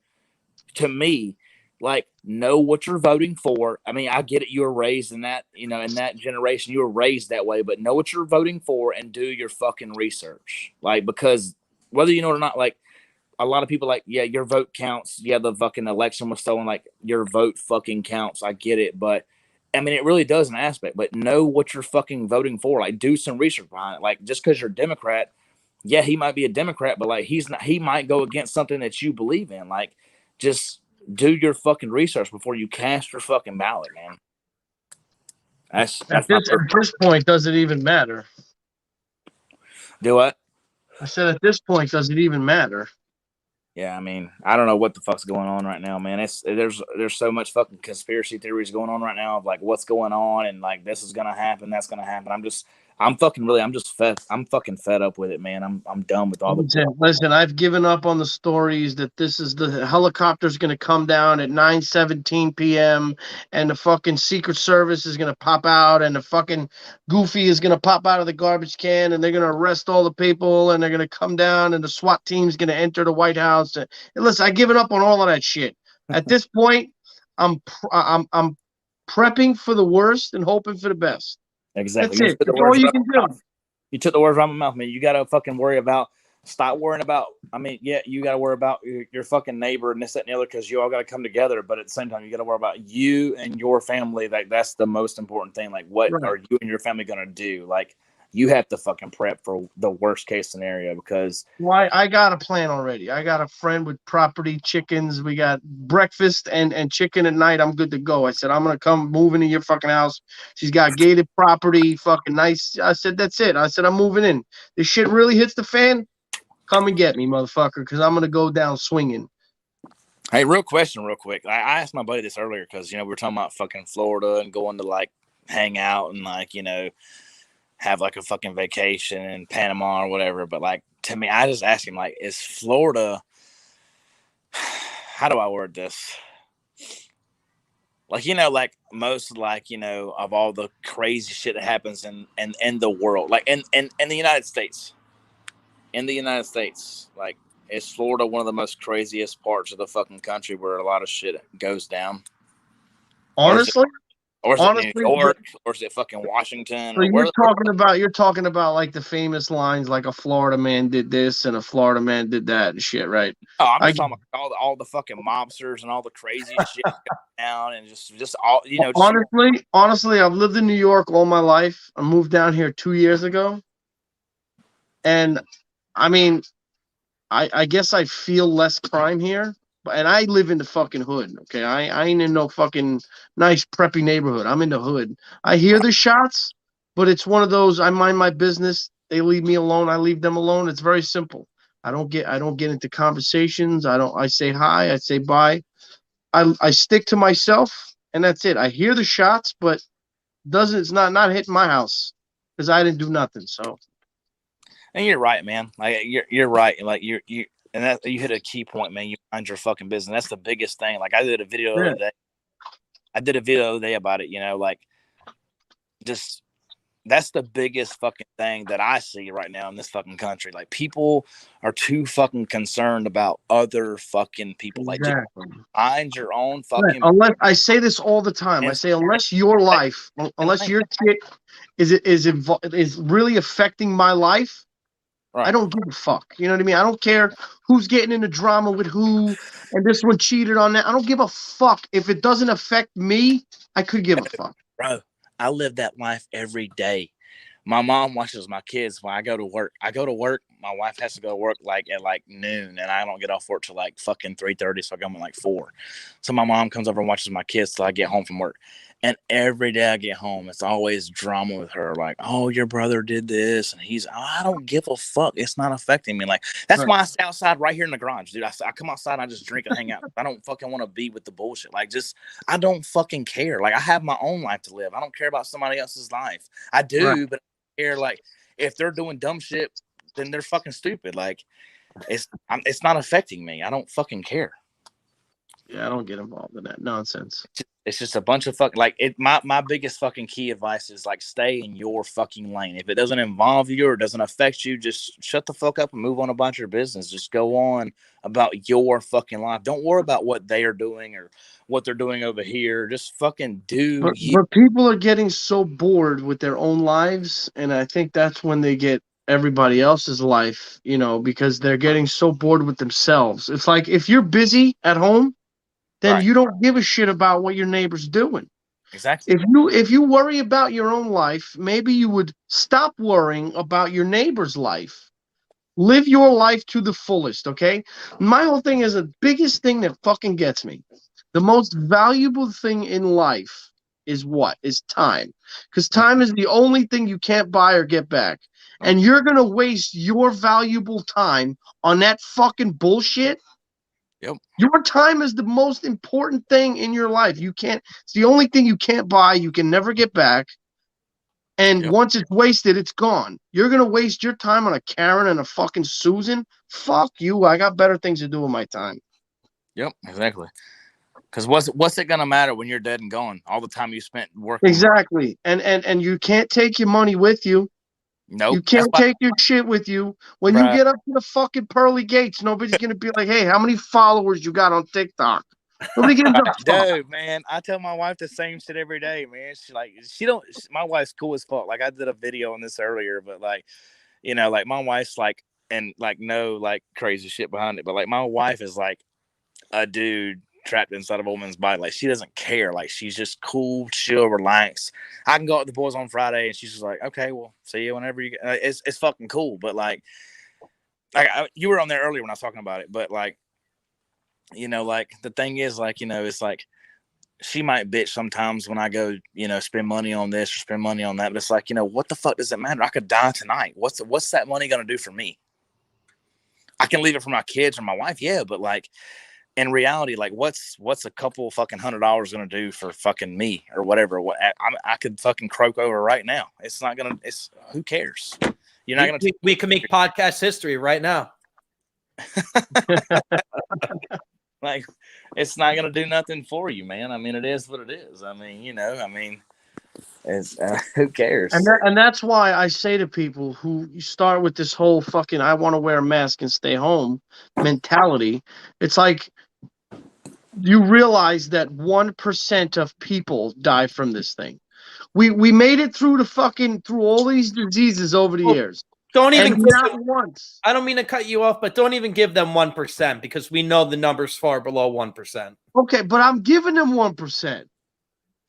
to me, like, know what you're voting for. I mean, I get it. You were raised in that, you know, in that generation, you were raised that way, but know what you're voting for and do your fucking research. Like, because whether you know it or not, like, a lot of people like, yeah, your vote counts. Yeah, the fucking election was stolen. Like, your vote fucking counts. I get it. But I mean, it really does an aspect, but know what you're fucking voting for. Like, do some research behind it. Like, just because you're a Democrat, yeah, he might be a Democrat, but like, he might go against something that you believe in. Like, just do your fucking research before you cast your fucking ballot, man. At this point, does it even matter? Do what? I said, at this point, does it even matter? Yeah, I mean, I don't know what the fuck's going on right now, man. There's so much fucking conspiracy theories going on right now of like what's going on and like this is gonna happen, that's gonna happen. I'm fucking fed up with it, man. I'm done with all Listen, I've given up on the stories that this is the helicopter's gonna come down at 9:17 p.m. and the fucking Secret Service is gonna pop out and the fucking Goofy is gonna pop out of the garbage can and they're gonna arrest all the people and they're gonna come down and the SWAT team's gonna enter the White House. And listen, I've given up on all of that shit. At this point, I'm prepping for the worst and hoping for the best. Exactly. That's it. That's all you can do. You took the words out of my mouth, man. You got to fucking stop worrying about, I mean, yeah, you got to worry about your fucking neighbor and this, that, and the other, because you all got to come together. But at the same time, you got to worry about you and your family. Like, that's the most important thing. Like, what are you and your family going to do? Like, you have to fucking prep for the worst case scenario because. Well, I got a plan already. I got a friend with property, chickens. We got breakfast and chicken at night. I'm good to go. I said, I'm going to come move into your fucking house. She's got gated property, fucking nice. I said, that's it. I said, I'm moving in. This shit really hits the fan. Come and get me, motherfucker, because I'm going to go down swinging. Hey, real question, real quick. I asked my buddy this earlier because, you know, we were talking about fucking Florida and going to like hang out and like, you know, have like a fucking vacation in Panama or whatever. But like, to me, I just asked him, like, is Florida, how do I word this? Like, you know, like most, like, you know, of all the crazy shit that happens in the world, like in the United States, like, is Florida one of the most craziest parts of the fucking country where a lot of shit goes down? Honestly? Or is it New York? Or is it fucking Washington? So you're talking about like the famous lines, like a Florida man did this and a Florida man did that and shit, right? Oh, I'm just talking about all the fucking mobsters and all the crazy shit going down and just all, you know. Honestly, I've lived in New York all my life. I moved down here 2 years ago. And I mean, I guess I feel less crime here, and I live in the fucking hood. Okay, I ain't in no fucking nice preppy neighborhood. I'm in the hood. I hear the shots, but it's one of those. I mind my business. They leave me alone. I leave them alone. It's very simple. I don't get into conversations. I say hi. I say bye. I stick to myself, and that's it. I hear the shots, but it's not hitting my house because I didn't do nothing. So. And you're right, man. Like you're right. Like you and that you hit a key point, man. You mind your fucking business. That's the biggest thing. Like I did a video the other day. I did a video the other day about it. You know, like just that's the biggest fucking thing that I see right now in this fucking country. Like people are too fucking concerned about other fucking people. Like just mind your own fucking. Unless I say this all the time, I say unless your life, unless your shit is really affecting my life. Right. I don't give a fuck. You know what I mean? I don't care who's getting into drama with who, and this one cheated on that. I don't give a fuck. If it doesn't affect me, I could give a fuck. Bro, I live that life every day. My mom watches my kids when I go to work. I go to work. My wife has to go to work like at like noon, and I don't get off work till like fucking 3:30. So I go home at like 4. So my mom comes over and watches my kids till I get home from work. And every day I get home, it's always drama with her. Like, oh, your brother did this, and I don't give a fuck. It's not affecting me. Like that's why I stay outside right here in the garage, dude. I come outside, and I just drink and hang out. I don't fucking want to be with the bullshit. Like, I don't fucking care. Like I have my own life to live. I don't care about somebody else's life. I do, but I care. Like if they're doing dumb shit, then they're fucking stupid. Like it's not affecting me. I don't fucking care. Yeah, I don't get involved in that nonsense. It's just a bunch of fucking like it. My biggest fucking key advice is like stay in your fucking lane. If it doesn't involve you or doesn't affect you, just shut the fuck up and move on about your business. Just go on about your fucking life. Don't worry about what they are doing or what they're doing over here. Just fucking do. But people are getting so bored with their own lives, and I think that's when they get everybody else's life. You know, because they're getting so bored with themselves. It's like if you're busy at home, then you don't give a shit about what your neighbor's doing. Exactly. If you worry about your own life, maybe you would stop worrying about your neighbor's life. Live your life to the fullest, okay? My whole thing is the biggest thing that fucking gets me. The most valuable thing in life is what? Is time. Because time is the only thing you can't buy or get back. And you're going to waste your valuable time on that fucking bullshit. Yep. Your time is the most important thing in your life. It's the only thing you can't buy. You can never get back. And once it's wasted, it's gone. You're going to waste your time on a Karen and a fucking Susan? Fuck you. I got better things to do with my time. Yep, exactly. Because what's it going to matter when you're dead and gone? All the time you spent working. Exactly. And you can't take your money with you. Nope. You can't take your shit with you. When you get up to the fucking pearly gates, nobody's going to be like, hey, how many followers you got on TikTok? Nobody gives a fuck. Dude, man, I tell my wife the same shit every day, man. My wife's cool as fuck. Like I did a video on this earlier, but like, you know, like my wife's like, and like no like crazy shit behind it, but like my wife is like a dude trapped inside of a woman's body. Like she doesn't care. Like she's just cool, chill, relax. I can go out with the boys on Friday, and she's just like, okay, well, see you whenever you get. It's fucking cool. But like you were on there earlier when I was talking about it. But like, you know, like the thing is, like, you know, it's like she might bitch sometimes when I go, you know, spend money on this or spend money on that. But it's like, you know, what the fuck does it matter? I could die tonight. What's that money gonna do for me? I can leave it for my kids or my wife, yeah, but like. In reality, like what's a couple fucking $100 gonna do for fucking me or whatever? I could fucking croak over right now. It's not gonna. It's who cares? You're not gonna. We can make podcast history right now. Like it's not gonna do nothing for you, man. I mean, it is what it is. I mean, you know. I mean, it's who cares? And that's why I say to people who start with this whole fucking I want to wear a mask and stay home mentality. It's like. You realize that 1% of people die from this thing. We made it through all these diseases over the years. Don't even not once. I don't mean to cut you off, but don't even give them 1% because we know the number's far below 1%. Okay, but I'm giving them 1%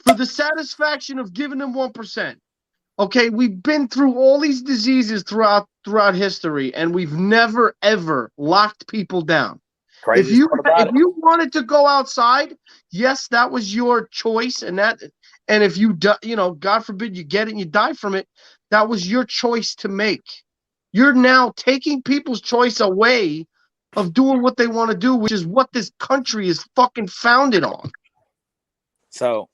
for the satisfaction of giving them 1%. Okay, we've been through all these diseases throughout history, and we've never ever locked people down. If Craziest you part about it. wanted to go outside, yes, that was your choice, and if you God forbid you get it and you die from it, that was your choice to make. You're now taking people's choice away of doing what they want to do, which is what this country is fucking founded on. So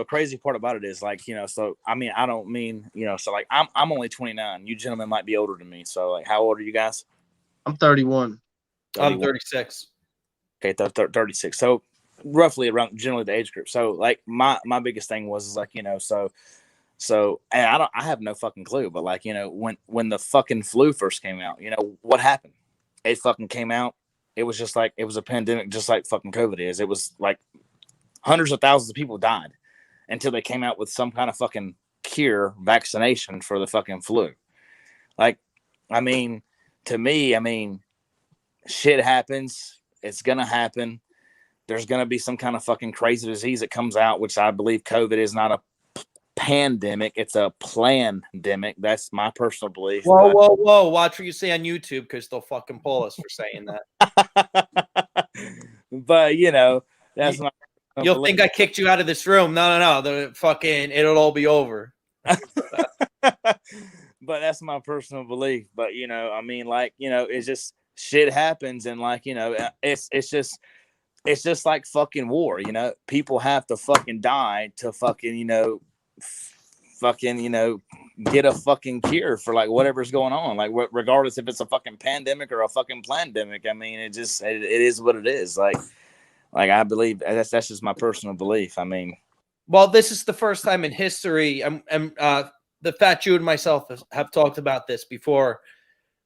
crazy part about it is like, so I mean, I don't mean, so like I'm only 29. You gentlemen might be older than me. So like, how old are you guys? I'm 31. I'm 36. Okay, 36. So roughly around generally the age group. So like my biggest thing was like, so and I have no fucking clue, but like, when the fucking flu first came out, what happened? It fucking came out. It was just like, it was a pandemic, just like fucking COVID is. It was like hundreds of thousands of people died until they came out with some kind of fucking cure vaccination for the fucking flu. Like, I mean, to me, I mean, shit happens. It's going to happen. There's going to be some kind of fucking crazy disease that comes out, which I believe COVID is not a pandemic. It's a plandemic. That's my personal belief. Whoa. Watch what you say on YouTube, because they'll fucking pull us for saying that. But, that's my You'll think I kicked you out of this room. No. It'll all be over. But that's my personal belief. But, I mean, like, it's just shit happens. And like, it's just like fucking war, people have to fucking die to fucking, get a fucking cure for like whatever's going on. Like regardless if it's a fucking pandemic or a fucking plandemic. I mean, it is what it is. Like I believe that's just my personal belief. I mean, well, this is the first time in history, the Fat Jew and myself have talked about this before.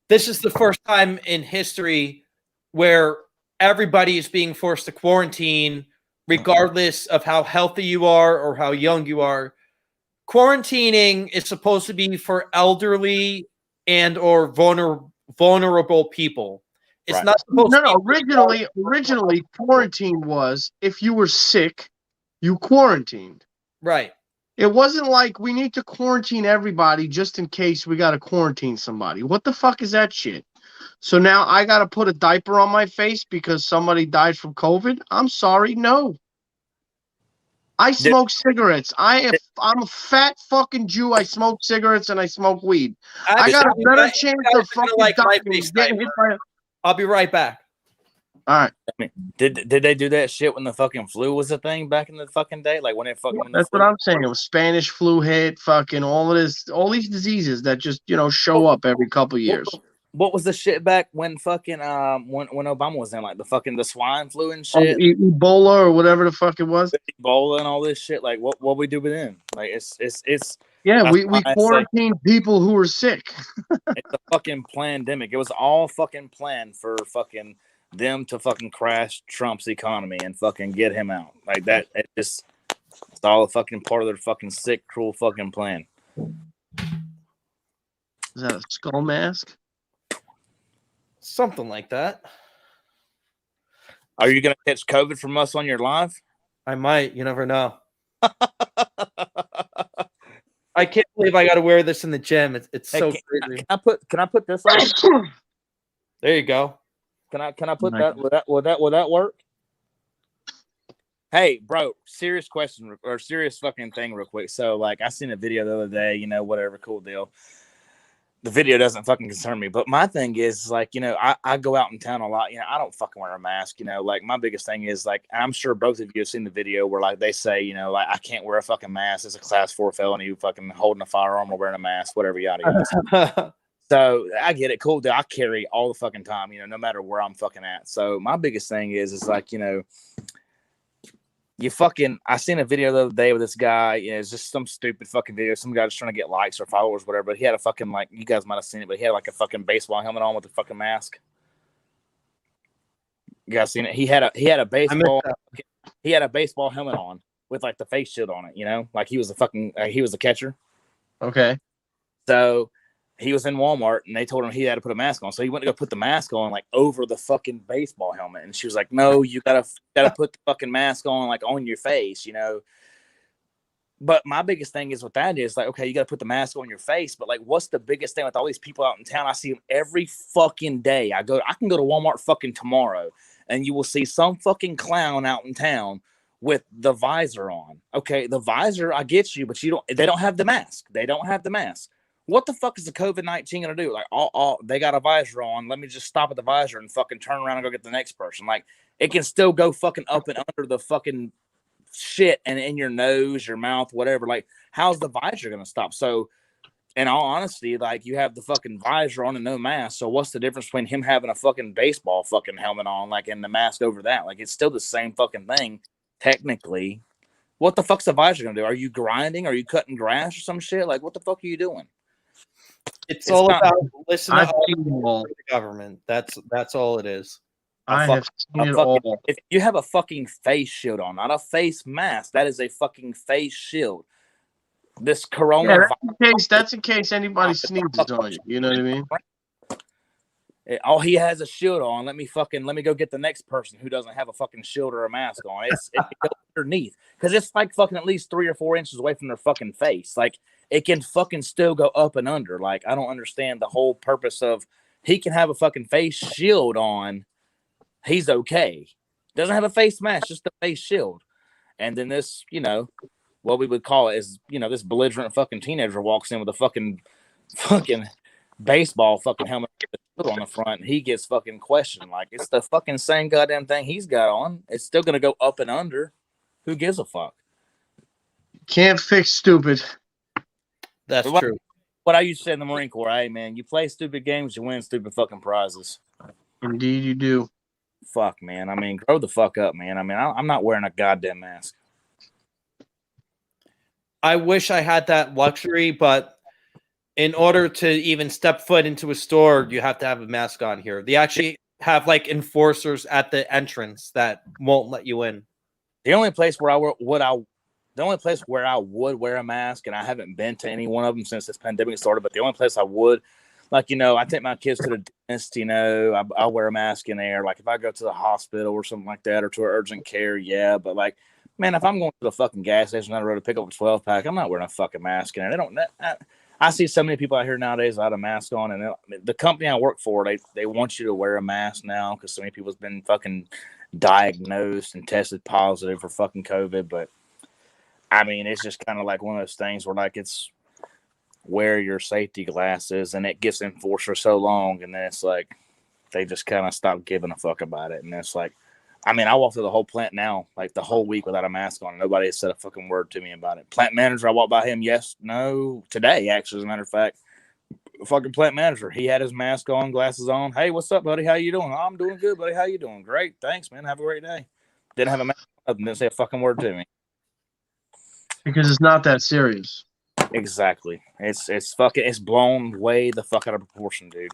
This is the first time in history where everybody is being forced to quarantine, regardless of how healthy you are or how young you are. Quarantining is supposed to be for elderly and or vulnerable people. It's right. not supposed to be. Originally, quarantine was if you were sick, you quarantined. Right. It wasn't like we need to quarantine everybody just in case we got to quarantine somebody. What the fuck is that shit? So now I got to put a diaper on my face because somebody died from COVID? I'm sorry, no. I smoke cigarettes. I'm a fat fucking Jew. I smoke cigarettes and I smoke weed. I got a better chance of fucking dying. I'll be right back. All right. I mean, did they do that shit when the fucking flu was a thing back in the fucking day? Like when it fucking. That's what I'm saying. It was Spanish flu hit, fucking all these diseases that just show up every couple years. What was the shit back when fucking when Obama was in, like the swine flu and shit, Ebola or whatever the fuck it was, Ebola and all this shit? Like what we do with them? Like it's yeah, we quarantined people who were sick. It's a fucking pandemic. It was all fucking planned for fucking them to fucking crash Trump's economy and fucking get him out like that. It's all a fucking part of their fucking sick, cruel fucking plan. Is that a skull mask? Something like that. Are you gonna catch COVID from us on your live? I might. You never know. I can't believe I got to wear this in the gym. It's so crazy. Can I put this on? There you go. Can I put that? Will that work? Hey, bro, serious question or serious fucking thing real quick. So like I seen a video the other day, whatever, cool deal. The video doesn't fucking concern me, but my thing is like, I go out in town a lot. I don't fucking wear a mask. Like my biggest thing is like, I'm sure both of you have seen the video where like they say, like I can't wear a fucking mask. It's a class 4 felony. You fucking holding a firearm or wearing a mask, whatever, yada yada. So I get it, cool. I carry all the fucking time, no matter where I'm fucking at. So my biggest thing is like, I seen a video the other day with this guy. It's just some stupid fucking video. Some guy just trying to get likes or followers, whatever. But he had a fucking you guys might have seen it, but he had like a fucking baseball helmet on with a fucking mask. You guys seen it? He had a baseball. He had a baseball helmet on with like the face shield on it. Like he was a catcher. Okay. So he was in Walmart and they told him he had to put a mask on. So he went to go put the mask on like over the fucking baseball helmet. And she was like, no, you gotta put the fucking mask on like on your face, But my biggest thing is with that is like, okay, you got to put the mask on your face. But like, what's the biggest thing with all these people out in town? I see them every fucking day. I can go to Walmart fucking tomorrow and you will see some fucking clown out in town with the visor on. Okay. The visor, I get you, but they don't have the mask. They don't have the mask. What the fuck is the COVID-19 going to do? Like, they got a visor on. Let me just stop at the visor and fucking turn around and go get the next person. Like, it can still go fucking up and under the fucking shit and in your nose, your mouth, whatever. Like, how's the visor gonna stop? So, in all honesty, like, you have the fucking visor on and no mask. So what's the difference between him having a fucking baseball fucking helmet on, like, and the mask over that? Like, it's still the same fucking thing, technically. What the fuck's the visor gonna do? Are you grinding? Are you cutting grass or some shit? Like, what the fuck are you doing? It's all not, about listening to all. the government. That's all it is. I have seen it all. If you have a fucking face shield on, not a face mask, that is a fucking face shield. This corona. That's in case anybody sneezes on you. You know what I mean? Oh, he has a shield on. Let me go get the next person who doesn't have a fucking shield or a mask on. It goes underneath because it's like fucking at least 3 or 4 inches away from their fucking face. Like, it can fucking still go up and under. Like, I don't understand the whole purpose of he can have a fucking face shield on. He's okay. Doesn't have a face mask, just a face shield. And then this, what we would call it is, this belligerent fucking teenager walks in with a fucking baseball fucking helmet on the front. And he gets fucking questioned. Like, it's the fucking same goddamn thing he's got on. It's still going to go up and under. Who gives a fuck? Can't fix stupid. That's true. What I used to say in the Marine Corps, hey, man, you play stupid games, you win stupid fucking prizes. Indeed you do. Fuck, man. I mean, grow the fuck up, man. I mean, I'm not wearing a goddamn mask. I wish I had that luxury, but in order to even step foot into a store, you have to have a mask on here. They actually have like enforcers at the entrance that won't let you in. The only place where I would wear a mask, and I haven't been to any one of them since this pandemic started, but the only place I would, like, I take my kids to the dentist, I wear a mask in there. Like, if I go to the hospital or something like that, or to urgent care, yeah. But, like, man, if I'm going to the fucking gas station down the road to pick up a 12-pack, I'm not wearing a fucking mask in there. I see so many people out here nowadays without a mask on, and the company I work for, they want you to wear a mask now because so many people's been fucking diagnosed and tested positive for fucking COVID. But, I mean, it's just kind of like one of those things where, like, it's wear your safety glasses, and it gets enforced for so long, and then it's like they just kind of stop giving a fuck about it. And it's like, I mean, I walk through the whole plant now, like the whole week without a mask on. Nobody has said a fucking word to me about it. Plant manager, I walked by him today, actually, as a matter of fact. Fucking plant manager, he had his mask on, glasses on. Hey, what's up, buddy? How you doing? Oh, I'm doing good, buddy. How you doing? Great, thanks, man. Have a great day. Didn't have a mask on, didn't say a fucking word to me. Because it's not that serious. Exactly. It's blown way the fuck out of proportion, dude.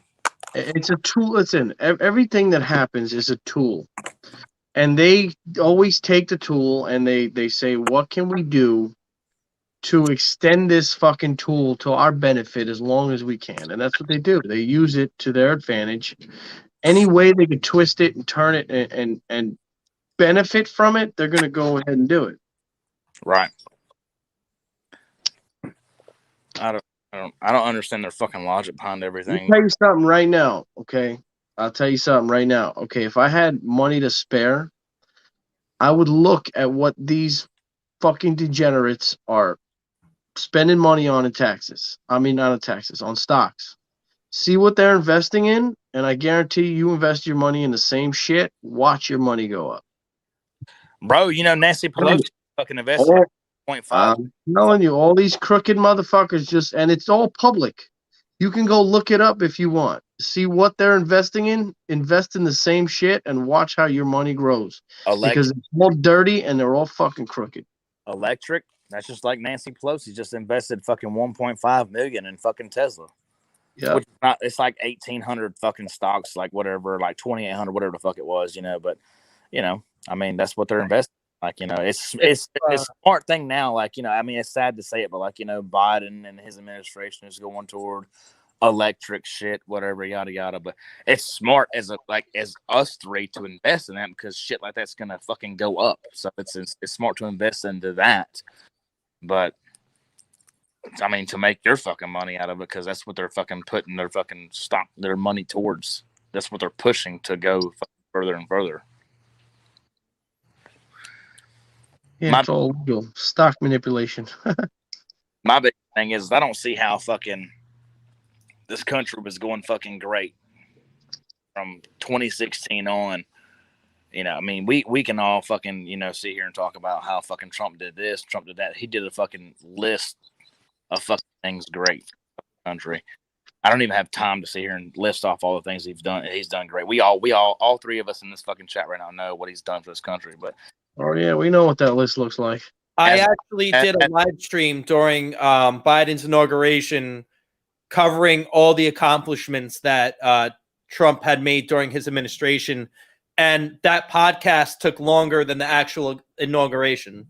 It's a tool. Listen, everything that happens is a tool. And they always take the tool and they say, what can we do to extend this fucking tool to our benefit as long as we can? And that's what they do. They use it to their advantage. Any way they could twist it and turn it and benefit from it, they're going to go ahead and do it. Right. I don't understand their fucking logic behind everything. I'll tell you something right now, okay? I'll tell you something right now. Okay, if I had money to spare, I would look at what these fucking degenerates are spending money on in taxes. I mean, not on taxes, on stocks. See what they're investing in, and I guarantee you invest your money in the same shit, watch your money go up. Bro, Nancy Pelosi fucking invested 0.5. I'm telling you, all these crooked motherfuckers and it's all public. You can go look it up if you want. See what they're investing in, invest in the same shit, and watch how your money grows. Because it's all dirty and they're all fucking crooked. Electric, that's just like Nancy Pelosi just invested fucking $1.5 million in fucking Tesla. Yeah. It's like 1,800 fucking stocks, like whatever, like 2,800, whatever the fuck it was, But, I mean, that's what they're investing. Like, it's a smart thing now. Like, I mean, it's sad to say it, but like, Biden and his administration is going toward electric shit, whatever, yada, yada. But it's smart as us three to invest in that because shit like that's going to fucking go up. So it's smart to invest into that. But I mean, to make your fucking money out of it, because that's what they're fucking putting their fucking their money towards. That's what they're pushing to go further and further. Yeah, it's all legal. Stock manipulation. My big thing is I don't see how fucking this country was going fucking great from 2016 on. You know, I mean, we can all fucking, you know, sit here and talk about how fucking Trump did this, Trump did that. He did a fucking list of fucking things great for the country. I don't even have time to sit here and list off all the things he's done. He's done great. We all three of us in this fucking chat right now know what he's done for this country. But oh yeah, we know what that list looks like. I actually did a live stream during Biden's inauguration covering all the accomplishments that Trump had made during his administration. And that podcast took longer than the actual inauguration,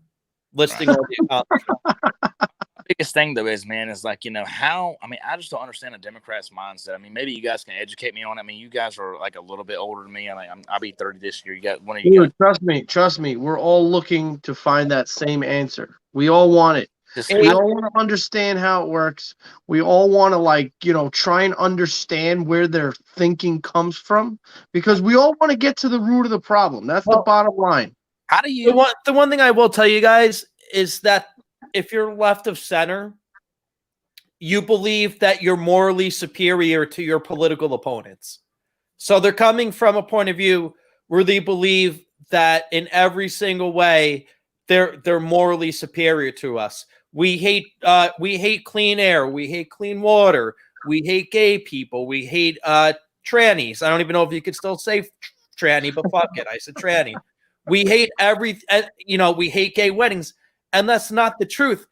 listing all the accomplishments. The biggest thing, though, is, man, is like, you know, how, I mean, I just don't understand a Democrat's mindset. I mean, maybe you guys can educate me on it. I mean, you guys are like a little bit older than me. I'll be 30 this year. You got one of you guys. Trust me. We're all looking to find that same answer. We all want it. We all want to understand how it works. We all want to, like, you know, try and understand where their thinking comes from, because we all want to get to the root of the problem. That's the bottom line. How do you? The one thing I will tell you guys is that if you're left of center, you believe that you're morally superior to your political opponents. So they're coming from a point of view where they believe that in every single way they're morally superior to us. We hate clean air. We hate clean water. We hate gay people. We hate trannies. I don't even know if you could still say tranny, but fuck it. I said tranny. We hate we hate gay weddings. And that's not the truth.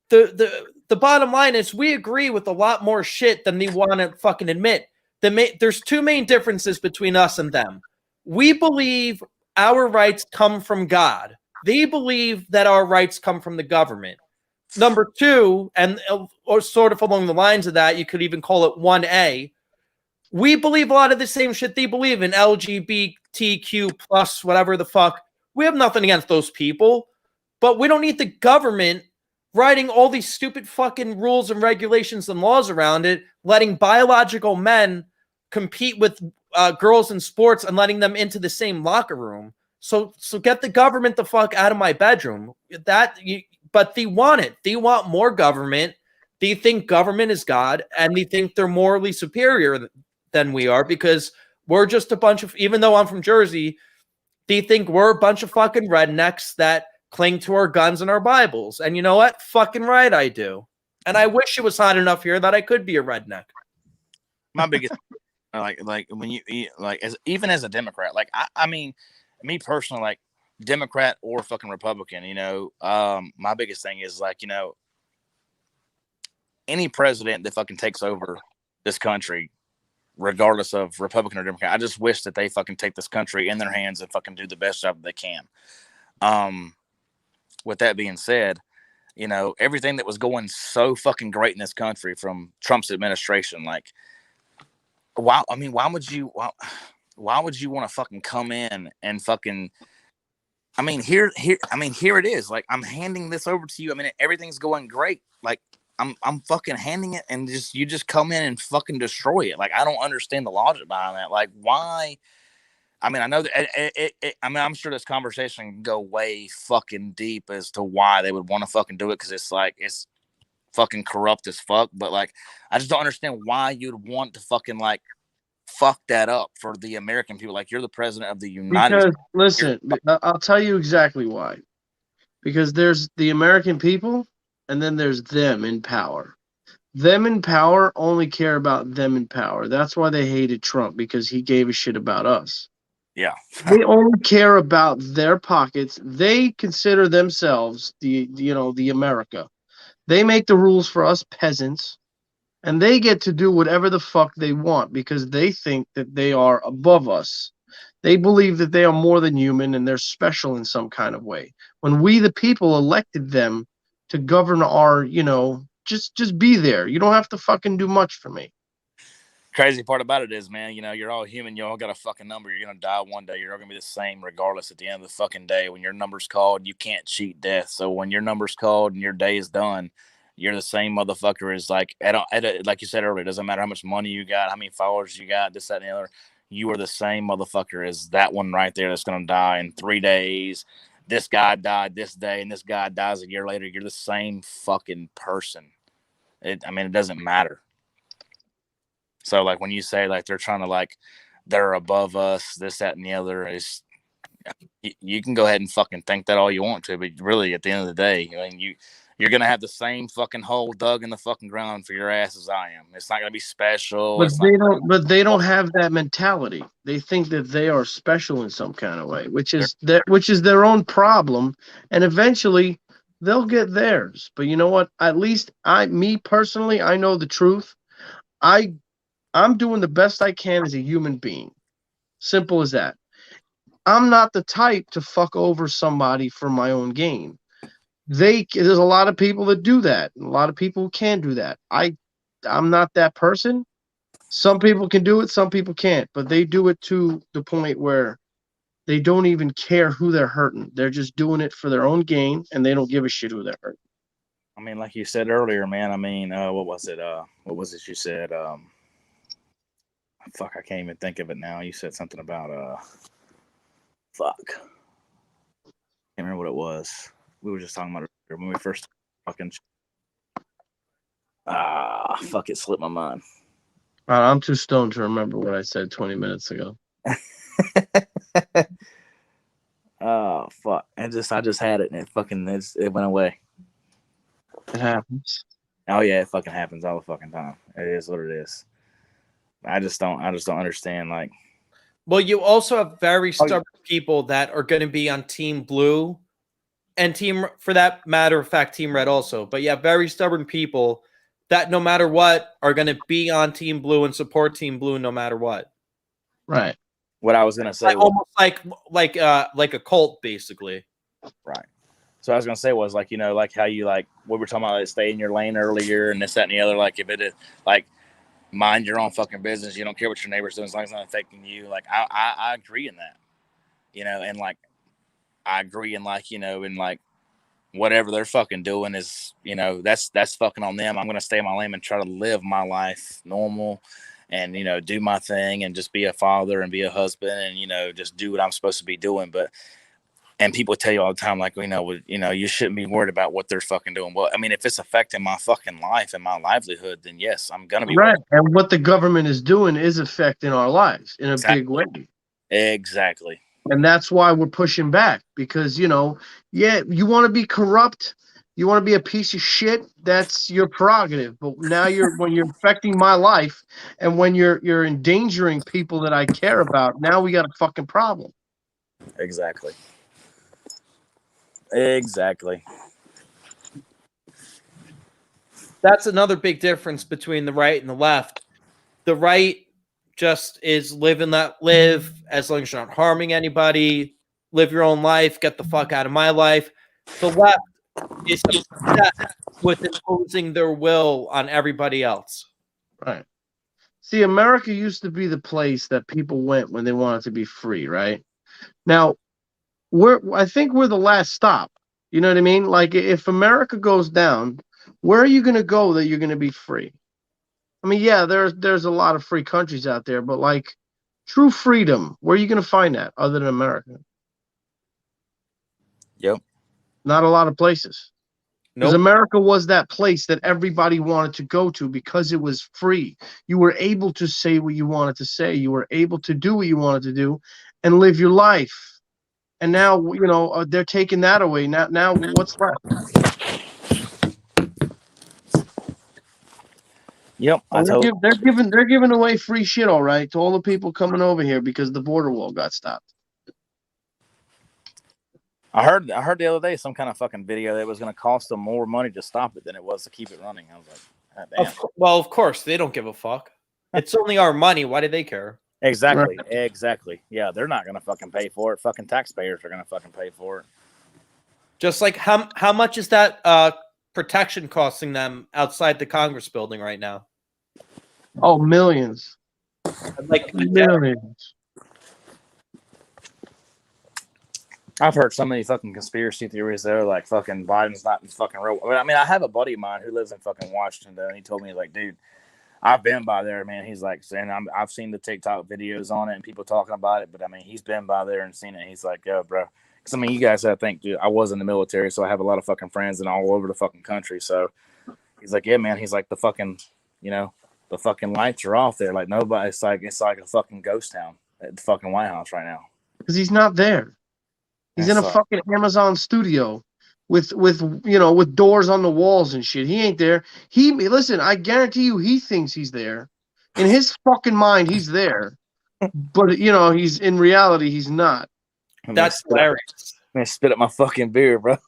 The bottom line is we agree with a lot more shit than they want to fucking admit. There's two main differences between us and them. We believe our rights come from God. They believe that our rights come from the government. Number two, or sort of along the lines of that, you could even call it 1A. We believe a lot of the same shit they believe in, LGBTQ plus whatever the fuck. We have nothing against those people, but we don't need the government writing all these stupid fucking rules and regulations and laws around it, letting biological men compete with girls in sports and letting them into the same locker room. So get the government the fuck out of my bedroom. But they want it. They want more government. They think government is God, and they think they're morally superior than we are because we're just a bunch of, even though I'm from Jersey, they think we're a bunch of fucking rednecks that cling to our guns and our Bibles. And you know what? Fucking right I do. And I wish it was hot enough here that I could be a redneck. My biggest, like when you like, even as a Democrat, like, I mean, me personally, like, Democrat or fucking Republican, you know, my biggest thing is, like, you know, any president that fucking takes over this country, regardless of Republican or Democrat, I just wish that they fucking take this country in their hands and fucking do the best job they can. With that being said, you know, everything that was going so fucking great in this country from Trump's administration, like, why would you want to fucking come in and fucking, I mean, here it is. Like, I'm handing this over to you. I mean, everything's going great. Like, I'm fucking handing it, and you just come in and fucking destroy it. Like, I don't understand the logic behind that. Like, why? I mean, I know that I'm sure this conversation can go way fucking deep as to why they would want to fucking do it, because it's like, it's fucking corrupt as fuck. But, like, I just don't understand why you'd want to fucking, like, fuck that up for the American people. Like, you're the president of the United States. Listen, I'll tell you exactly why. Because there's the American people, and then there's them in power. Them in power only care about them in power. That's why they hated Trump, because he gave a shit about us. Yeah. They only care about their pockets. They consider themselves the America. They make the rules for us peasants, and they get to do whatever the fuck they want because they think that they are above us. They believe that they are more than human and they're special in some kind of way. When we, the people, elected them to govern our, just be there. You don't have to fucking do much for me. Crazy part about it is, man, you know, you're all human. You all got a fucking number. You're going to die one day. You're all going to be the same regardless at the end of the fucking day. When your number's called, you can't cheat death. So when your number's called and your day is done, you're the same motherfucker as like, like you said earlier, it doesn't matter how much money you got, how many followers you got, this, that, and the other. You are the same motherfucker as that one right there that's going to die in 3 days. This guy died this day and this guy dies a year later. You're the same fucking person. It doesn't matter. So, like, when you say, like, they're trying to, like, they're above us, this, that, and the other, is you can go ahead and fucking think that all you want to, but really, at the end of the day, I mean, you're going to have the same fucking hole dug in the fucking ground for your ass as I am. It's not going to be special. But they don't have that mentality. They think that they are special in some kind of way, which is their own problem, and eventually they'll get theirs. But you know what? At least me personally, I know the truth. I'm doing the best I can as a human being. Simple as that. I'm not the type to fuck over somebody for my own gain. There's a lot of people that do that. A lot of people who can do that. I'm not that person. Some people can do it, some people can't, but they do it to the point where they don't even care who they're hurting. They're just doing it for their own gain, and they don't give a shit who they're hurting. I mean, like you said earlier, man. I mean, what was it? What was it you said? Fuck, I can't even think of it now. You said something about fuck. Can't remember what it was. We were just talking about it when we first fucking. Fuck, it slipped my mind. I'm too stoned to remember what I said 20 minutes ago. Oh fuck! I just had it and it went away. It happens. Oh yeah, it fucking happens all the fucking time. It is what it is. I just don't understand. Like, well, you also have very stubborn people that are going to be on Team Blue, and for that matter of fact, Team Red also. But yeah, very stubborn people that no matter what are going to be on Team Blue and support Team Blue no matter what. Right. What I was going to say, almost like a cult, basically. Right. So I was going to say was, like, you know, like how you, like, we were talking about, like, stay in your lane earlier and this, that, and the other. Like, if it is, like, mind your own fucking business. You don't care what your neighbor's doing as long as it's not affecting you. Like, I agree in that, you know, and, like, I agree in, like, you know, and, like, whatever they're fucking doing is, you know, that's fucking on them. I'm going to stay in my lane and try to live my life normal and, you know, do my thing and just be a father and be a husband and, you know, just do what I'm supposed to be doing. But, and people tell you all the time, like, you know, you shouldn't be worried about what they're fucking doing. Well, I mean, if it's affecting my fucking life and my livelihood, then yes, I'm going to be right. And what the government is doing is affecting our lives in a big way. Exactly. And that's why we're pushing back, because, you know, yeah, you want to be corrupt, you want to be a piece of shit, that's your prerogative. But now when you're affecting my life and when you're endangering people that I care about, now we got a fucking problem. Exactly. That's another big difference between the right and the left. The right just is live and let live, as long as you're not harming anybody, live your own life, get the fuck out of my life. The left is obsessed with imposing their will on everybody else. Right. See, America used to be the place that people went when they wanted to be free, right? Now, I think we're the last stop. You know what I mean? Like, if America goes down, where are you going to go that you're going to be free? I mean, yeah, there's a lot of free countries out there, but, like, true freedom, where are you going to find that other than America? Yep. Not a lot of places. Because Nope. America was that place that everybody wanted to go to because it was free. You were able to say what you wanted to say. You were able to do what you wanted to do and live your life. And now, you know, they're taking that away. Now what's left? Yep. They're giving away free shit, all right, to all the people coming over here because the border wall got stopped. I heard the other day some kind of fucking video that it was going to cost them more money to stop it than it was to keep it running. I was like, damn. Well, of course, they don't give a fuck. It's only our money. Why do they care? Exactly. Right. Exactly. Yeah, they're not going to fucking pay for it. Fucking taxpayers are going to fucking pay for it. Just like how much is that protection costing them outside the Congress building right now? Oh, millions. Like, Millions. I've heard so many fucking conspiracy theories that are like fucking Biden's not fucking real. I mean, I have a buddy of mine who lives in fucking Washington, though, and he told me, like, dude, I've been by there, man. He's like saying, I've seen the TikTok videos on it and people talking about it, but I mean, he's been by there and seen it. He's like, yo, bro. Because I mean, you guys, I think, dude, I was in the military, so I have a lot of fucking friends and all over the fucking country. So he's like, yeah, man. He's like, the fucking, the fucking lights are off there. Like, nobody, it's like a fucking ghost town at the fucking White House right now. Because he's not there. He's in a fucking Amazon studio with doors on the walls and shit. He ain't there. Listen, I guarantee you he thinks he's there. In his fucking mind, he's there. But he's in reality, he's not. that's hilarious. Man, spit up my fucking beer, bro.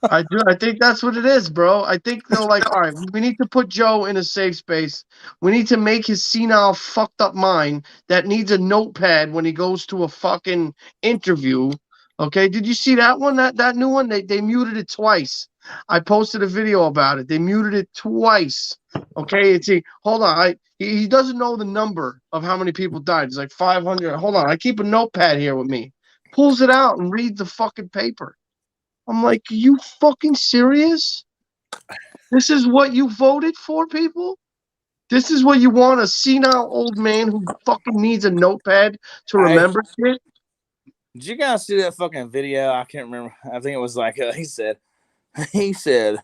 I think that's what it is, bro. I think they're like, all right, we need to put Joe in a safe space. We need to make his senile, fucked up mind that needs a notepad when he goes to a fucking interview. Okay, did you see that one? That new one? They muted it twice. I posted a video about it. They muted it twice. Okay, hold on. He doesn't know the number of how many people died. It's like 500. Hold on. I keep a notepad here with me. Pulls it out and reads the fucking paper. I'm like, are you fucking serious? This is what you voted for, people? This is what you want, a senile old man who fucking needs a notepad to remember shit? Did you guys see that fucking video? I can't remember. I think it was like he said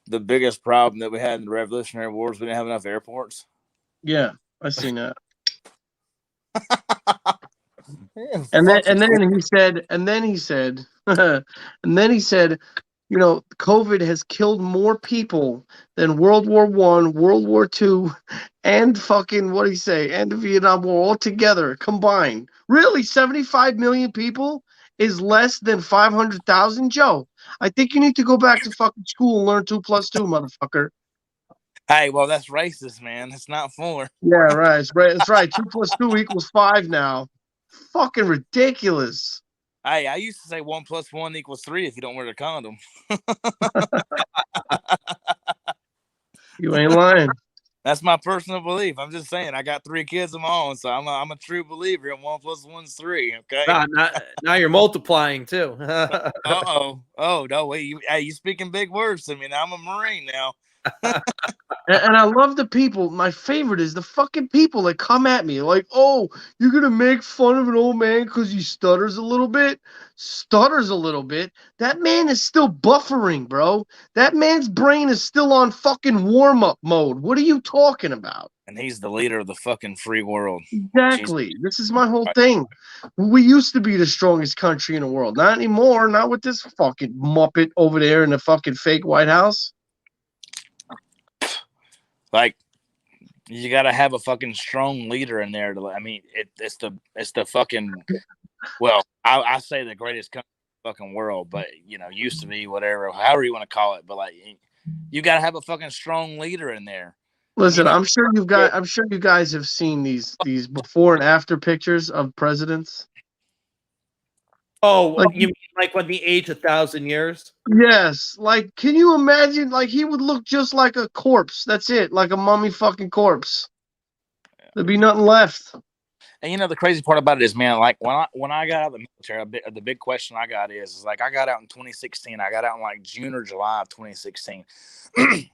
the biggest problem that we had in the Revolutionary Wars, we didn't have enough airports. Yeah, I seen that. Yeah, and then he said, COVID has killed more people than World War I, World War II, and fucking what did he say? And the Vietnam War all together combined. Really, 75 million people is less than 500,000. Joe, I think you need to go back to fucking school and learn 2 + 2, motherfucker. Hey, well, that's racist, man. It's not 4. Yeah, right. That's right. 2 + 2 = 5 now. Fucking ridiculous. Hey, I used to say 1 + 1 = 3 if you don't wear a condom. You ain't lying. That's my personal belief. I'm just saying. I got 3 kids of my own, so I'm a true believer in 1 + 1 = 3. Okay. Now you're multiplying too. Oh no! Wait, you speaking big words to me now. I'm a Marine now. And I love the people. My favorite is the fucking people that come at me like, oh, you're going to make fun of an old man because he stutters a little bit? Stutters a little bit? That man is still buffering, bro. That man's brain is still on fucking warm-up mode. What are you talking about? And he's the leader of the fucking free world. Exactly. This is my whole thing. We used to be the strongest country in the world. Not anymore. Not with this fucking muppet over there in the fucking fake White House. Like, you got to have a fucking strong leader in there. I mean, it's the fucking, well, I say the greatest country in the fucking world, but, used to be whatever, however you want to call it. But, like, you got to have a fucking strong leader in there. Listen, I'm sure you guys have seen these before and after pictures of presidents. Oh, you mean like when they age 1,000 years? Yes. Like, can you imagine? Like, he would look just like a corpse. That's it. Like a mummy fucking corpse. There'd be nothing left. And the crazy part about it is, man, like when I got out of the military, the big question I got is like I got out in 2016. I got out in like June or July of 2016.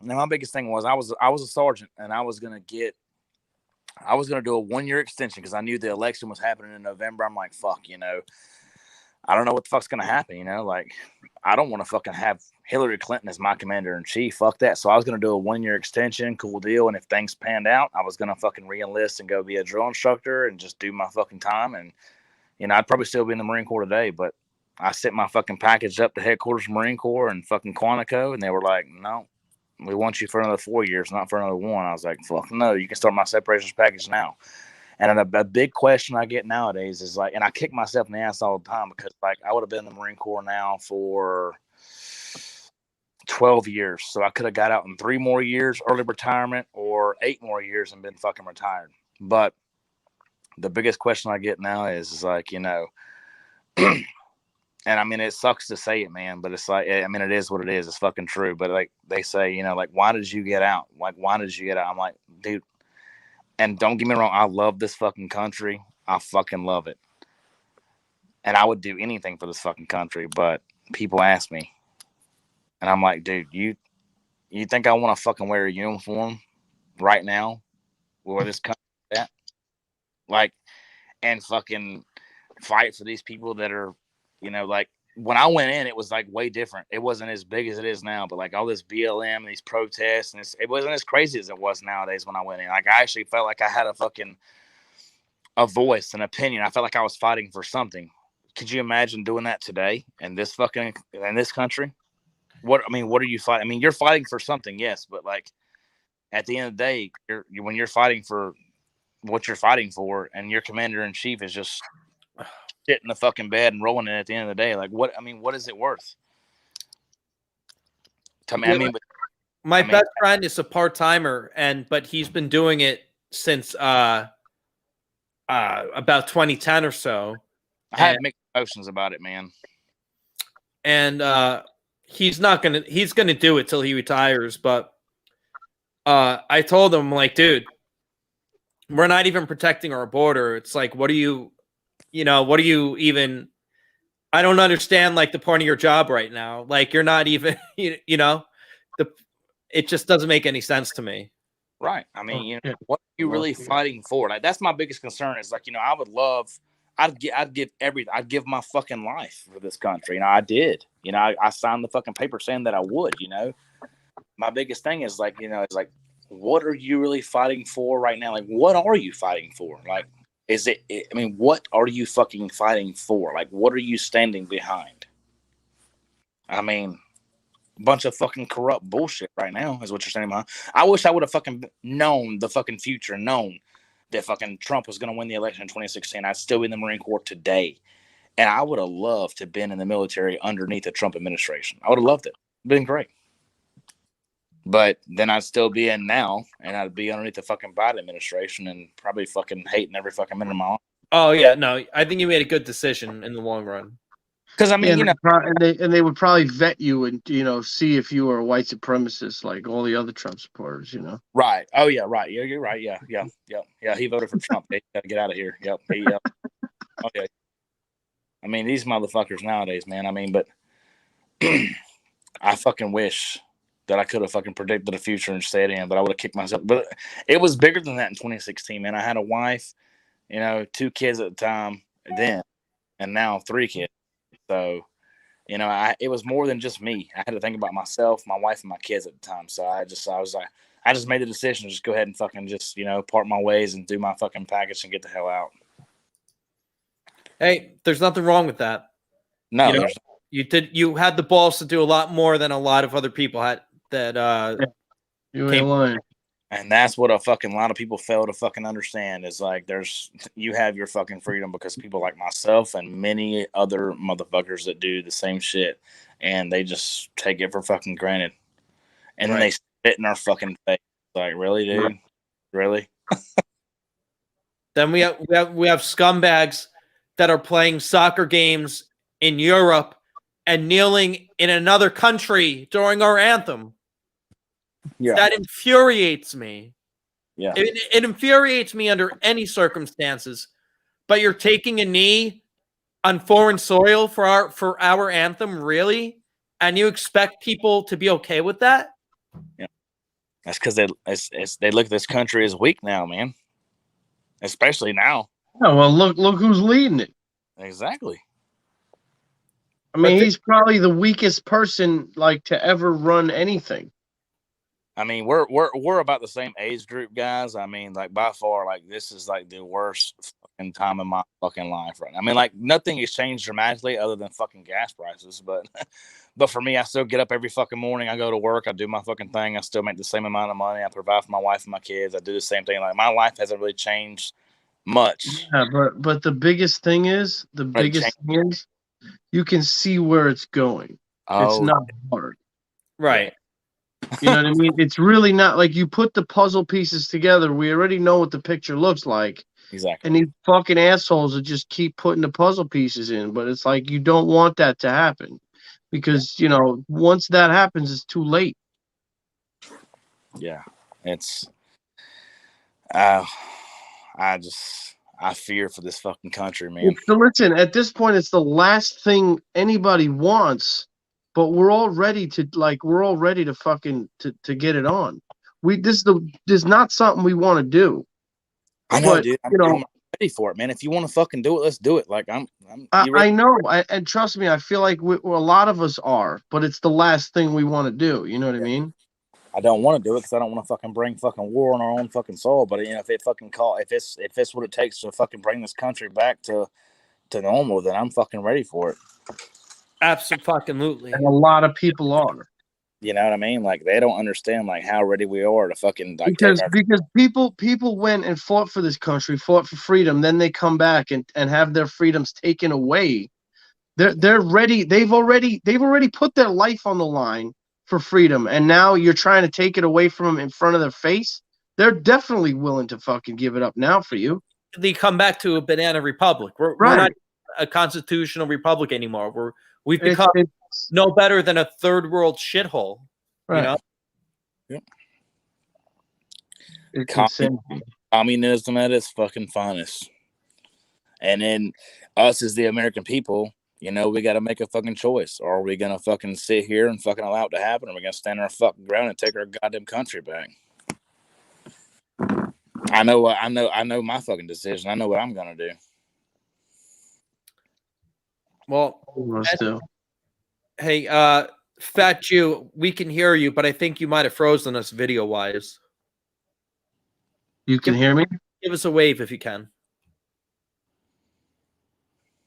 Now my biggest thing was I was a sergeant, and I was gonna do a 1-year extension because I knew the election was happening in November. I'm like, fuck, I don't know what the fuck's gonna happen. Like I don't want to fucking have Hillary Clinton as my commander in chief. Fuck that. So I was gonna do a 1-year extension, cool deal. And if things panned out, I was gonna fucking re-enlist and go be a drill instructor and just do my fucking time. And I'd probably still be in the Marine Corps today, but I sent my fucking package up to headquarters Marine Corps and fucking Quantico, and they were like, no, we want you for another 4 years, not for another 1. I was like, fuck no, you can start my separations package now. And a big question I get nowadays is like, and I kick myself in the ass all the time because like I would have been in the Marine Corps now for 12 years. So I could have got out in 3 more years, early retirement, or 8 more years and been fucking retired. But the biggest question I get now is like, and I mean, it sucks to say it, man, but it's like, I mean, it is what it is. It's fucking true. But like they say, like, why did you get out? Like, why did you get out? I'm like, dude, And don't get me wrong, I love this fucking country. I fucking love it. And I would do anything for this fucking country. But people ask me, and I'm like, dude, you think I want to fucking wear a uniform right now where this country at? Like, and fucking fight for these people that are, like, when I went in, it was like way different. It wasn't as big as it is now, but like all this BLM and these protests, and it wasn't as crazy as it was nowadays when I went in. Like, I actually felt like I had a voice, an opinion. I felt like I was fighting for something. Could you imagine doing that today in this country? What are you fighting? I mean, you're fighting for something, yes, but like at the end of the day, when you're fighting for what you're fighting for, and your commander in chief is just sitting in the fucking bed and rolling it at the end of the day, like what is it worth? To me, my best friend is a part-timer, but he's been doing it since about 2010 or so. I had mixed emotions about it, man. And he's gonna do it till he retires. But I told him, like, dude, we're not even protecting our border. It's like, what are you even? I don't understand, like, the point of your job right now. Like, you're not even, it just doesn't make any sense to me. Right. I mean, what are you really fighting for? Like, that's my biggest concern. Is like, I'd give my fucking life for this country. I did. I signed the fucking paper saying that I would. My biggest thing is like, it's like, what are you really fighting for right now? Like, what are you fighting for? Like, what are you fucking fighting for? Like, what are you standing behind? I mean, a bunch of fucking corrupt bullshit right now is what you're standing behind. I wish I would have fucking known the fucking future, known that fucking Trump was going to win the election in 2016. I'd still be in the Marine Corps today. And I would have loved to have been in the military underneath the Trump administration. I would have loved it. Been great. But then I'd still be in now, and I'd be underneath the fucking Biden administration and probably fucking hating every fucking minute of my life. Oh, yeah. No, I think you made a good decision in the long run. Because, I mean, and they would probably vet you and, see if you were a white supremacist like all the other Trump supporters, Right. Oh, yeah, right. Yeah, you're right. Yeah. He voted for Trump. He got to get out of here. Yep. Oh, yeah. I mean, these motherfuckers nowadays, man. I mean, but I fucking wish that I could have fucking predicted the future and stayed in, but I would have kicked myself. But it was bigger than that in 2016, man. I had a wife, 2 kids at the time then, and now 3 kids. So, it was more than just me. I had to think about myself, my wife, and my kids at the time. So I just made the decision to just go ahead and fucking just, part my ways and do my fucking package and get the hell out. Hey, there's nothing wrong with that. No, you had the balls to do a lot more than a lot of other people had that you ain't lying. And that's what a lot of people fail to fucking understand is like you have your fucking freedom because people like myself and many other motherfuckers that do the same shit and they just take it for fucking granted. And then they spit in our fucking face. Like, really, dude? Right. Really? Then we have scumbags that are playing soccer games in Europe and kneeling in another country during our anthem. Yeah. That infuriates me. Yeah. It infuriates me under any circumstances. But you're taking a knee on foreign soil for our anthem, really? And you expect people to be okay with that? Yeah. That's because they look at this country as weak now, man. Especially now. Oh, well, look who's leading it. Exactly. I mean, he's probably the weakest person to ever run anything. I mean, we're about the same age group, guys. I mean, by far, this is the worst fucking time in my fucking life right now. I mean, nothing has changed dramatically other than fucking gas prices. But for me, I still get up every fucking morning. I go to work. I do my fucking thing. I still make the same amount of money. I provide for my wife and my kids. I do the same thing. My life hasn't really changed much. Yeah, but the biggest thing is you can see where it's going. Oh, it's not hard. Right. You know what I mean? It's really not like you put the puzzle pieces together. We already know what the picture looks like. Exactly. And these fucking assholes that just keep putting the puzzle pieces in. But it's like you don't want that to happen. Because, once that happens, it's too late. Yeah. It's I fear for this fucking country, man. So listen, at this point, it's the last thing anybody wants, but we're all ready to fucking to get it on. This is not something we want to do. I know, But, dude. you know, I'm ready for it, man. If you want to fucking do it, let's do it. Like you I ready? know, and trust me, I feel like a lot of us are, but it's the last thing we want to do. You know what I mean? I don't want to do it because I don't want to fucking bring fucking war on our own fucking soul. But if it fucking if it's what it takes to fucking bring this country back to normal, then I'm fucking ready for it. Absolutely. And a lot of people are. You know what I mean? Like they don't understand like how ready we are to fucking like because people went and fought for this country, fought for freedom, then they come back and have their freedoms taken away. They're ready. They've already put their life on the line for freedom, and now you're trying to take it away from them in front of their face. They're definitely willing to fucking give it up now for you. They come back to a banana republic. We're not a constitutional republic anymore. We've become no better than a third world shithole. Right. You know? Yep. It's insane. Communism at its fucking finest. And then us as the American people, we got to make a fucking choice. Are we going to fucking sit here and fucking allow it to happen? Or are we going to stand our fucking ground and take our goddamn country back? I know my fucking decision. I know what I'm going to do. Well, hey, Fat Jew, we can hear you, but I think you might have frozen us video-wise. You can hear me? Give us a wave if you can.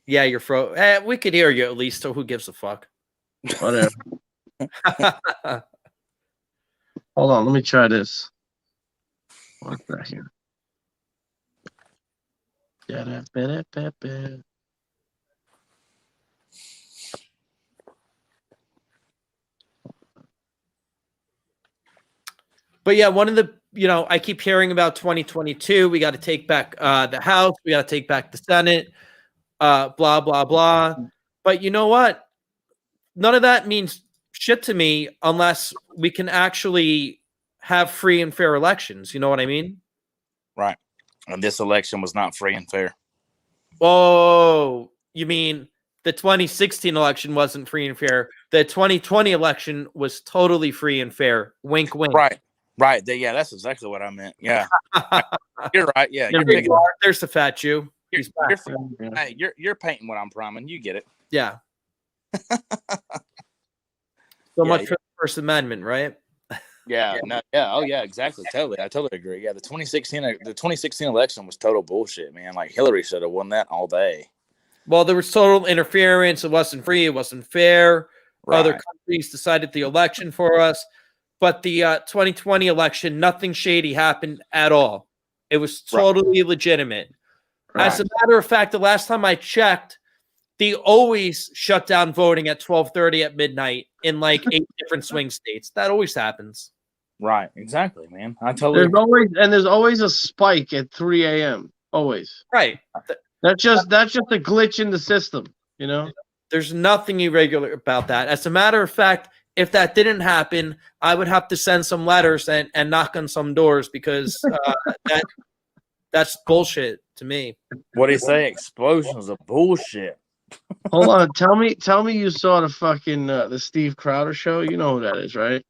Yeah, you're frozen. We could hear you at least, so who gives a fuck? Whatever. Hold on, let me try this. What's that here? But yeah, one of the, I keep hearing about 2022. We got to take back the House. We got to take back the Senate. Blah, blah, blah. But you know what? None of that means shit to me unless we can actually have free and fair elections. You know what I mean? Right. And this election was not free and fair. Oh, you mean the 2016 election wasn't free and fair? The 2020 election was totally free and fair. Wink, wink. Right. Yeah, that's exactly what I meant. Yeah. You're right. Yeah. There's the Fat Jew. You're painting what I'm priming. You get it. Yeah. Much for the First Amendment, right? Yeah. No, yeah. Oh, yeah. Exactly. Totally. I totally agree. Yeah. The 2016 election was total bullshit, man. Like Hillary should have won that all day. Well, there was total interference. It wasn't free. It wasn't fair. Right. Other countries decided the election for us, but the 2020 election, nothing shady happened at all. It was totally legitimate. Right. As a matter of fact, the last time I checked, they always shut down voting at 12:30 at midnight in like 8 different swing states. That always happens. Right. Exactly, man. I totally. There's always a spike at 3 a.m. Always. Right. That's just a glitch in the system, There's nothing irregular about that. As a matter of fact, if that didn't happen, I would have to send some letters and knock on some doors because that's bullshit to me. What do you say? Explosions of bullshit. Hold on. Tell me you saw the fucking the Steve Crowder show. You know who that is, right?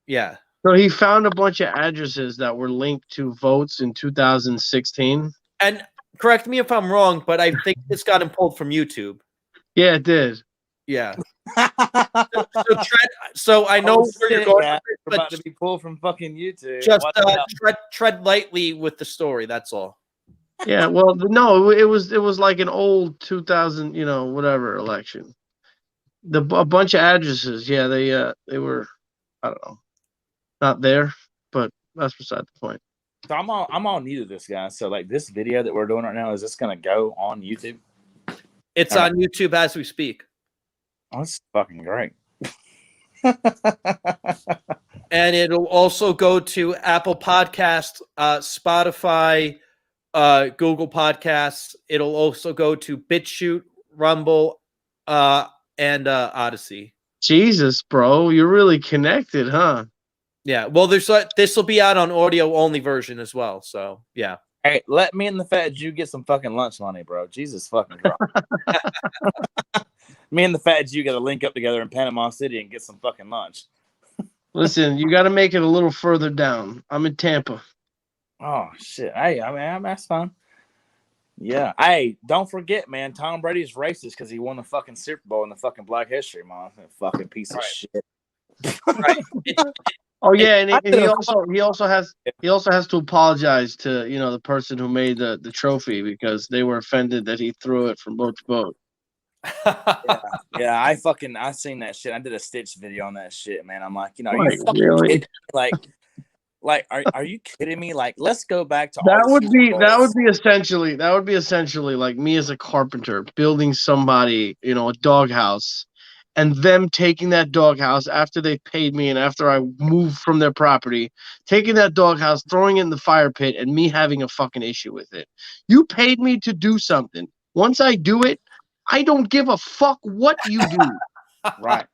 Yeah. So he found a bunch of addresses that were linked to votes in 2016. And correct me if I'm wrong, but I think this got him pulled from YouTube. Yeah, it did. Yeah. So I know where you're going, but about to be pulled from fucking YouTube. Just tread lightly with the story. That's all. Yeah. Well, no, it was like an old 2000, whatever election. A bunch of addresses. Yeah, they were, I don't know, not there, but that's beside the point. So I'm all new to this, guy. So like this video that we're doing right now, is this gonna go on YouTube? It's on YouTube as we speak. Oh, that's fucking great. And it'll also go to Apple Podcasts, Spotify, Google Podcasts. It'll also go to BitChute, Rumble, and Odyssey. Jesus, bro, you're really connected, huh? Yeah. Well, this will be out on audio only version as well. So yeah. Hey, let me and the Fat Jew get some fucking lunch money, bro. Jesus fucking Christ. Me and the Fat Jew got to link up together in Panama City and get some fucking lunch. Listen, you got to make it a little further down. I'm in Tampa. Oh shit! Hey, I mean that's fine. Yeah. Hey, don't forget, man. Tom Brady's racist because he won the fucking Super Bowl in the fucking Black History Month. That fucking piece of shit. Right. Oh yeah, and he also has to apologize to the person who made the trophy because they were offended that he threw it from boat to boat. Yeah. I seen that shit. I did a Stitch video on that shit, man. I'm like, are Like, you fucking really? kidding me? Like, are you kidding me? Like, let's go back to That all would Super be Bowls. essentially like me as a carpenter building somebody, a doghouse, and them taking that doghouse after they paid me and after I moved from their property, taking that doghouse, throwing it in the fire pit, and me having a fucking issue with it. You paid me to do something. Once I do it, I don't give a fuck what you do. Right.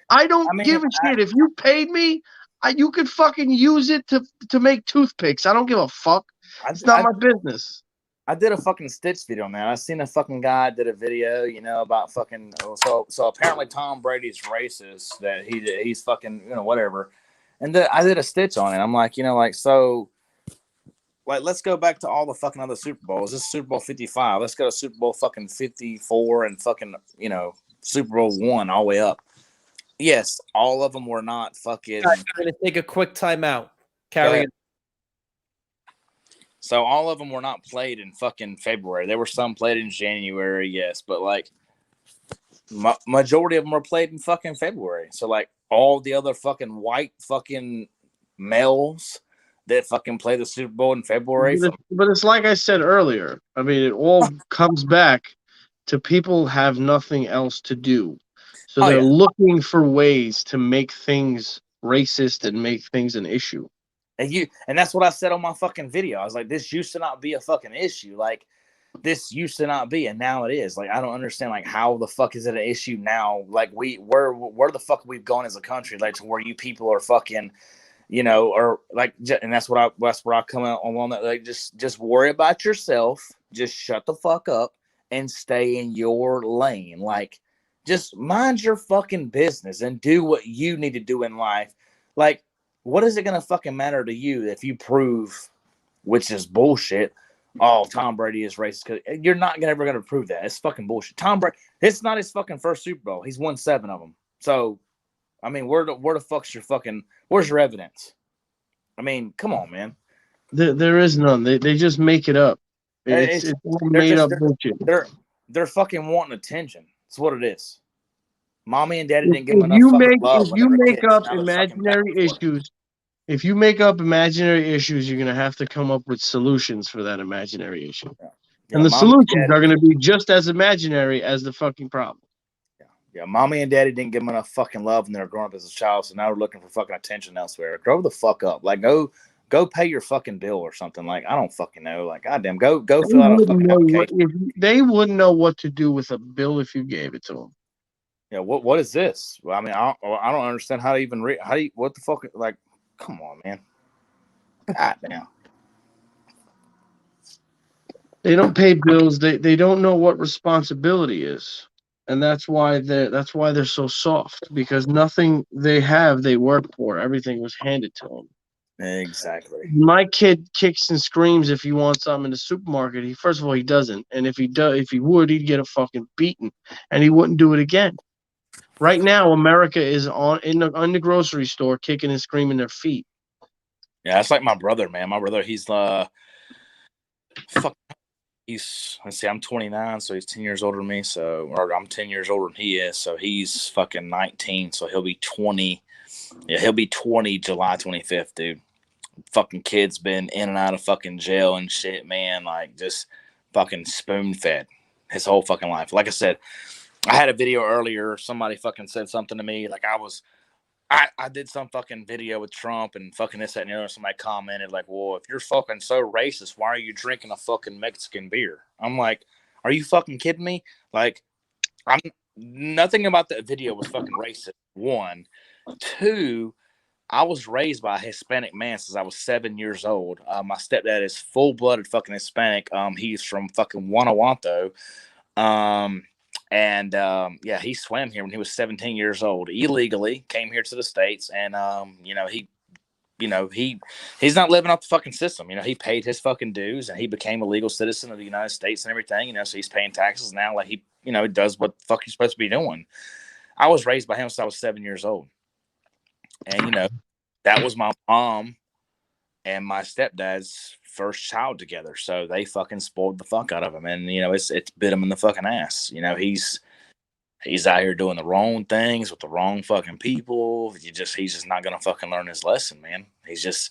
I don't give a shit. If you paid me, you could fucking use it to make toothpicks. I don't give a fuck. It's not my business. I did a fucking Stitch video, man. I seen a fucking guy did a video, about fucking. So apparently Tom Brady's racist. That he's fucking, whatever. And I did a Stitch on it. I'm like, so. Like, let's go back to all the fucking other Super Bowls. This is Super Bowl 55. Let's go to Super Bowl fucking 54 and fucking, Super Bowl 1 all the way up. Yes, all of them were not fucking. I'm going to take a quick timeout. Carry it. So all of them were not played in fucking February. There were some played in January, yes, but like majority of them were played in fucking February. So like all the other fucking white fucking males that fucking play the Super Bowl in February. But it's like I said earlier. I mean, it all comes back to people have nothing else to do. So they're looking for ways to make things racist and make things an issue. And that's what I said on my fucking video. I was like, this used to not be a fucking issue. Like, this used to not be, and now it is. Like, I don't understand, like, how the fuck is it an issue now? Like, where the fuck we've gone as a country, like, to where you people are fucking, or like, and that's where I come out on that. Like, just worry about yourself. Just shut the fuck up and stay in your lane. Like, just mind your fucking business and do what you need to do in life. Like, what is it going to fucking matter to you if you prove, which is bullshit, Tom Brady is racist? Because you're not ever going to prove that. It's fucking bullshit. Tom Brady, it's not his fucking first Super Bowl. He's won 7 of them. So, I mean, where the fuck's where's your evidence? I mean, come on, man. There is none. They just make it up. It's made up bullshit. They're fucking wanting attention. That's what it is. Mommy and daddy didn't give them enough fucking love. If you make up imaginary issues, you're gonna have to come up with solutions for that imaginary issue. Yeah. And the solutions are gonna be just as imaginary as the fucking problem. Yeah, mommy and daddy didn't give them enough fucking love when they were growing up as a child, so now we're looking for fucking attention elsewhere. Grow the fuck up. Like, go pay your fucking bill or something. Like, I don't fucking know. Like, goddamn, go fill out a fucking application. They wouldn't know what to do with a bill if you gave it to them. Yeah, what is this? Well, I mean, I don't understand how to even read. What the fuck? Like, come on, man. Goddamn. They don't pay bills. They don't know what responsibility is, and that's why they're so soft, because nothing they have they work for. Everything was handed to them. Exactly. My kid kicks and screams if he wants something in the supermarket. First of all, he doesn't, and if he would, he'd get a fucking beating, and he wouldn't do it again. Right now, America is in the grocery store kicking and screaming their feet. Yeah, that's like my brother, man. My brother, he's let's see, I'm 29, so he's 10 years older than me. Or I'm 10 years older than he is, so he's fucking 19, so he'll be 20. Yeah, he'll be 20 July 25th, dude. Fucking kid's been in and out of fucking jail and shit, man. Like, just fucking spoon fed his whole fucking life. Like I said, I had a video earlier. Somebody fucking said something to me. Like, I did some fucking video with Trump and fucking this, that, and the other. Somebody commented like, well, if you're fucking so racist, why are you drinking a fucking Mexican beer? I'm like, are you fucking kidding me? Like, nothing about that video was fucking racist. 1, 2, I was raised by a Hispanic man since I was 7 years old. My stepdad is full-blooded fucking Hispanic. He's from fucking Guanajuato. Yeah, he swam here when he was 17 years old, illegally came here to the States. And, he's not living off the fucking system. He paid his fucking dues and he became a legal citizen of the United States and everything, so he's paying taxes now. Like he does what the fuck he's supposed to be doing. I was raised by him since I was 7 years old. And, that was my mom and my stepdad's first child together. So they fucking spoiled the fuck out of him. And, it's bit him in the fucking ass. He's out here doing the wrong things with the wrong fucking people. He's just not going to fucking learn his lesson, man. He's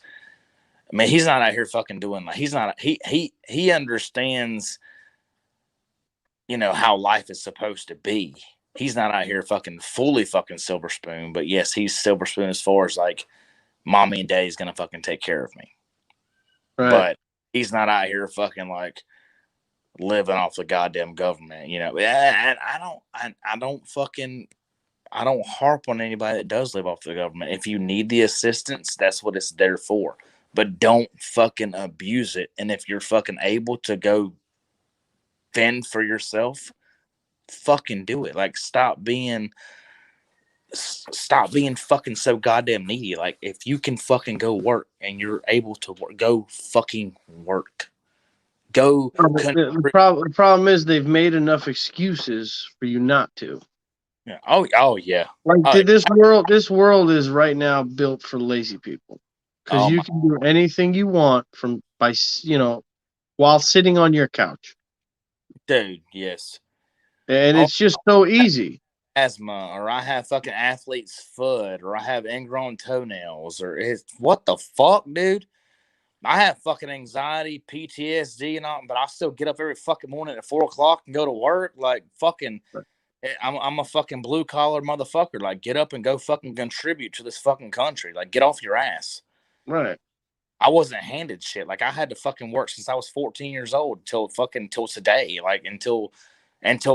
not out here fucking doing like, he understands, how life is supposed to be. He's not out here fucking fully fucking silver spoon, but yes, he's silver spoon as far as like mommy and daddy's going to fucking take care of me. Right. But he's not out here fucking like living off the goddamn government, and I don't harp on anybody that does live off the government. If you need the assistance, that's what it's there for. But don't fucking abuse it. And if you're fucking able to go fend for yourself, fucking do it. Like stop being fucking so goddamn needy. Like if you can fucking go work and you're able to work, go fucking work. Go. The problem is they've made enough excuses for you not to. Yeah. Oh yeah. Like this world is right now built for lazy people because you can do anything you want while sitting on your couch. Dude, yes. And it's just so easy. Asthma, or I have fucking athlete's foot, or I have ingrown toenails, or what the fuck, dude? I have fucking anxiety, PTSD, and all, but I still get up every fucking morning at 4:00 and go to work. Like fucking, I'm a fucking blue collar motherfucker. Like get up and go fucking contribute to this fucking country. Like get off your ass. Right. I wasn't handed shit. Like I had to fucking work since I was 14 years old till today. Like until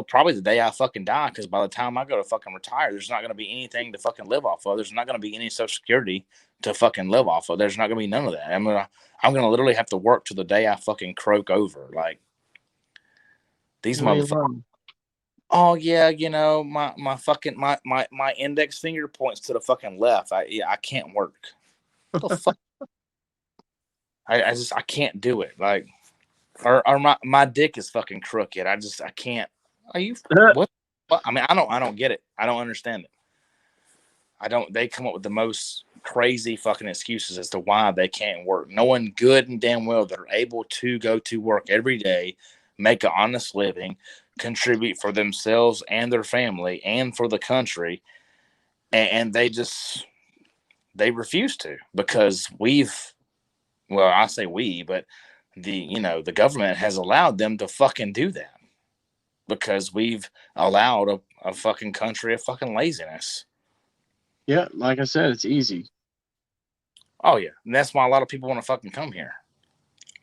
probably the day I fucking die. Because by the time I go to fucking retire, there's not going to be anything to fucking live off of. There's not going to be any Social Security to fucking live off of. There's not going to be none of that. I'm gonna literally have to work till the day I fucking croak over. Like these motherfuckers. Oh yeah, my fucking my index finger points to the fucking left. I can't work. What the fuck? I can't do it. Like or my dick is fucking crooked. I can't. Are you what? I mean, I don't get it. I don't understand it. They come up with the most crazy fucking excuses as to why they can't work, knowing good and damn well they're able to go to work every day, make an honest living, contribute for themselves and their family and for the country, and they refuse to because I say we, but the government has allowed them to fucking do that because we've allowed a fucking country of fucking laziness. Yeah, like I said, it's easy. Oh, yeah. And that's why a lot of people want to fucking come here.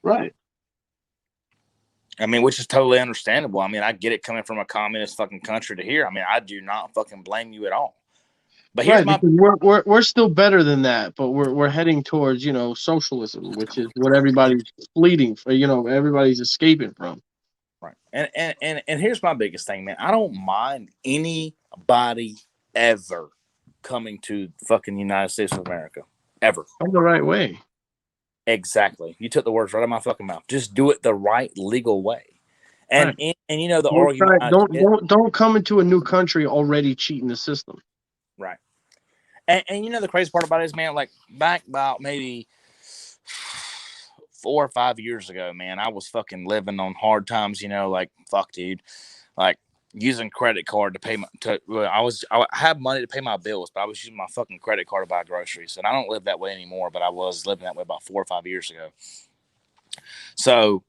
Right. I mean, which is totally understandable. I mean, I get it coming from a communist fucking country to here. I mean, I do not fucking blame you at all. But here's we're still better than that, but we're heading towards, socialism, which is what everybody's fleeting for, everybody's escaping from. Right. And here's my biggest thing, man. I don't mind anybody ever coming to fucking United States of America. Ever. I'm the right way. Exactly. You took the words right out of my fucking mouth. Just do it the right legal way. And right. The argument. Don't come into a new country already cheating the system. Right. And the crazy part about it is, man, like back about maybe 4 or 5 years ago, man, I was fucking living on hard times, like fuck, dude, like using credit card to pay I had money to pay my bills, but I was using my fucking credit card to buy groceries. And I don't live that way anymore, but I was living that way about 4 or 5 years ago. So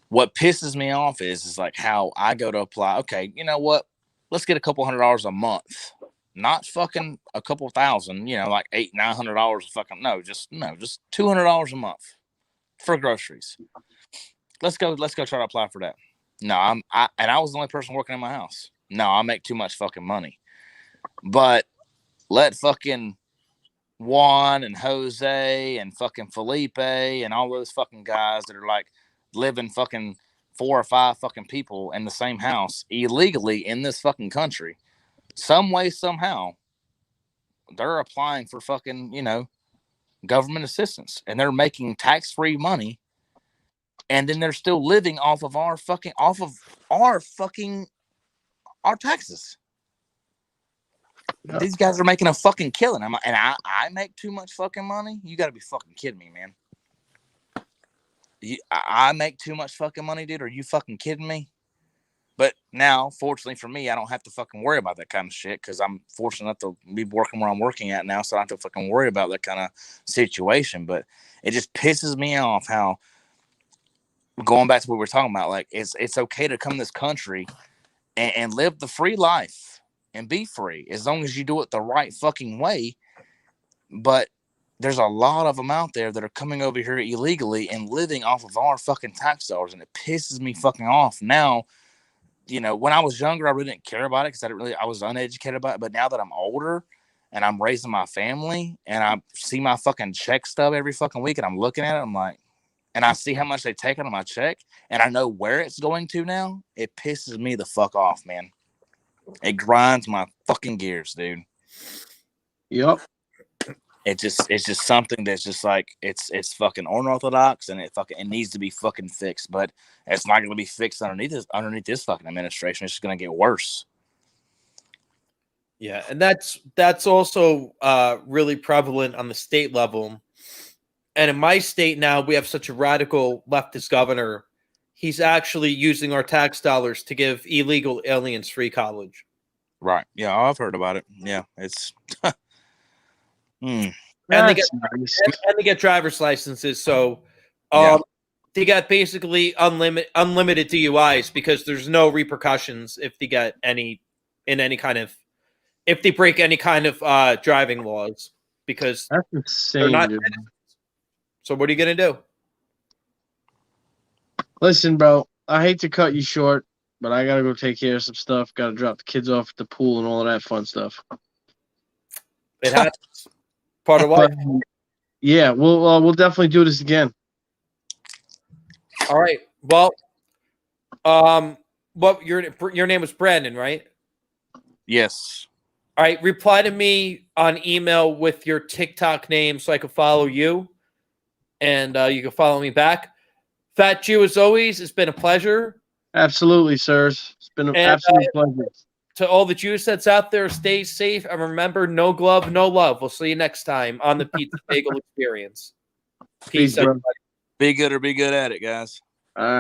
what pisses me off is like how I go to apply. Okay, you know what? Let's get a couple $100 a month. Not fucking a couple thousand, like $800-900 fucking just $200 a month for groceries. Let's go try to apply for that. No, I was the only person working in my house. No, I make too much fucking money. But let Juan and Jose and fucking Felipe and all those fucking guys that are like living fucking 4 or 5 fucking people in the same house illegally in this fucking country. Some way, somehow, they're applying for fucking, government assistance, and they're making tax-free money, and then they're still living off of our taxes. Yep. These guys are making a fucking killing. I make too much fucking money. You got to be fucking kidding me, man. I make too much fucking money, dude. Are you fucking kidding me? But now, fortunately for me, I don't have to fucking worry about that kind of shit because I'm fortunate enough to be working where I'm working at now, so I don't have to fucking worry about that kind of situation. But it just pisses me off how, going back to what we were talking about, like it's okay to come to this country and live the free life and be free as long as you do it the right fucking way. But there's a lot of them out there that are coming over here illegally and living off of our fucking tax dollars, and it pisses me fucking off now. When I was younger, I really didn't care about it because I was uneducated about it. But now that I'm older and I'm raising my family and I see my fucking check stub every fucking week and I'm looking at it, I'm like, and I see how much they take out of my check and I know where it's going to now, it pisses me the fuck off, man. It grinds my fucking gears, dude. Yep. It's just something that's just like it's fucking unorthodox, and it needs to be fucking fixed. But it's not going to be fixed underneath this fucking administration. It's just going to get worse. Yeah, and that's also really prevalent on the state level. And in my state now, we have such a radical leftist governor. He's actually using our tax dollars to give illegal aliens free college. Right. Yeah, I've heard about it. Yeah, it's. And they get driver's licenses, so they get basically unlimited DUIs because there's no repercussions if they get if they break any kind of driving laws, because that's insane, they're not dude. So what are you gonna do? Listen, bro, I hate to cut you short, but I gotta go take care of some stuff. Gotta drop the kids off at the pool and all of that fun stuff. It happens. Part of life. Yeah, we'll definitely do this again. All right. Well, what your name was Brandon, right? Yes. All right. Reply to me on email with your TikTok name so I can follow you, and you can follow me back. Fat Jew, as always, it's been a pleasure. Absolutely, sirs. It's been an absolute pleasure. To all the Jews that's out there, stay safe, and remember, no glove, no love. We'll see you next time on the Pizza Bagel Experience. Peace, everybody. Be good or be good at it, guys.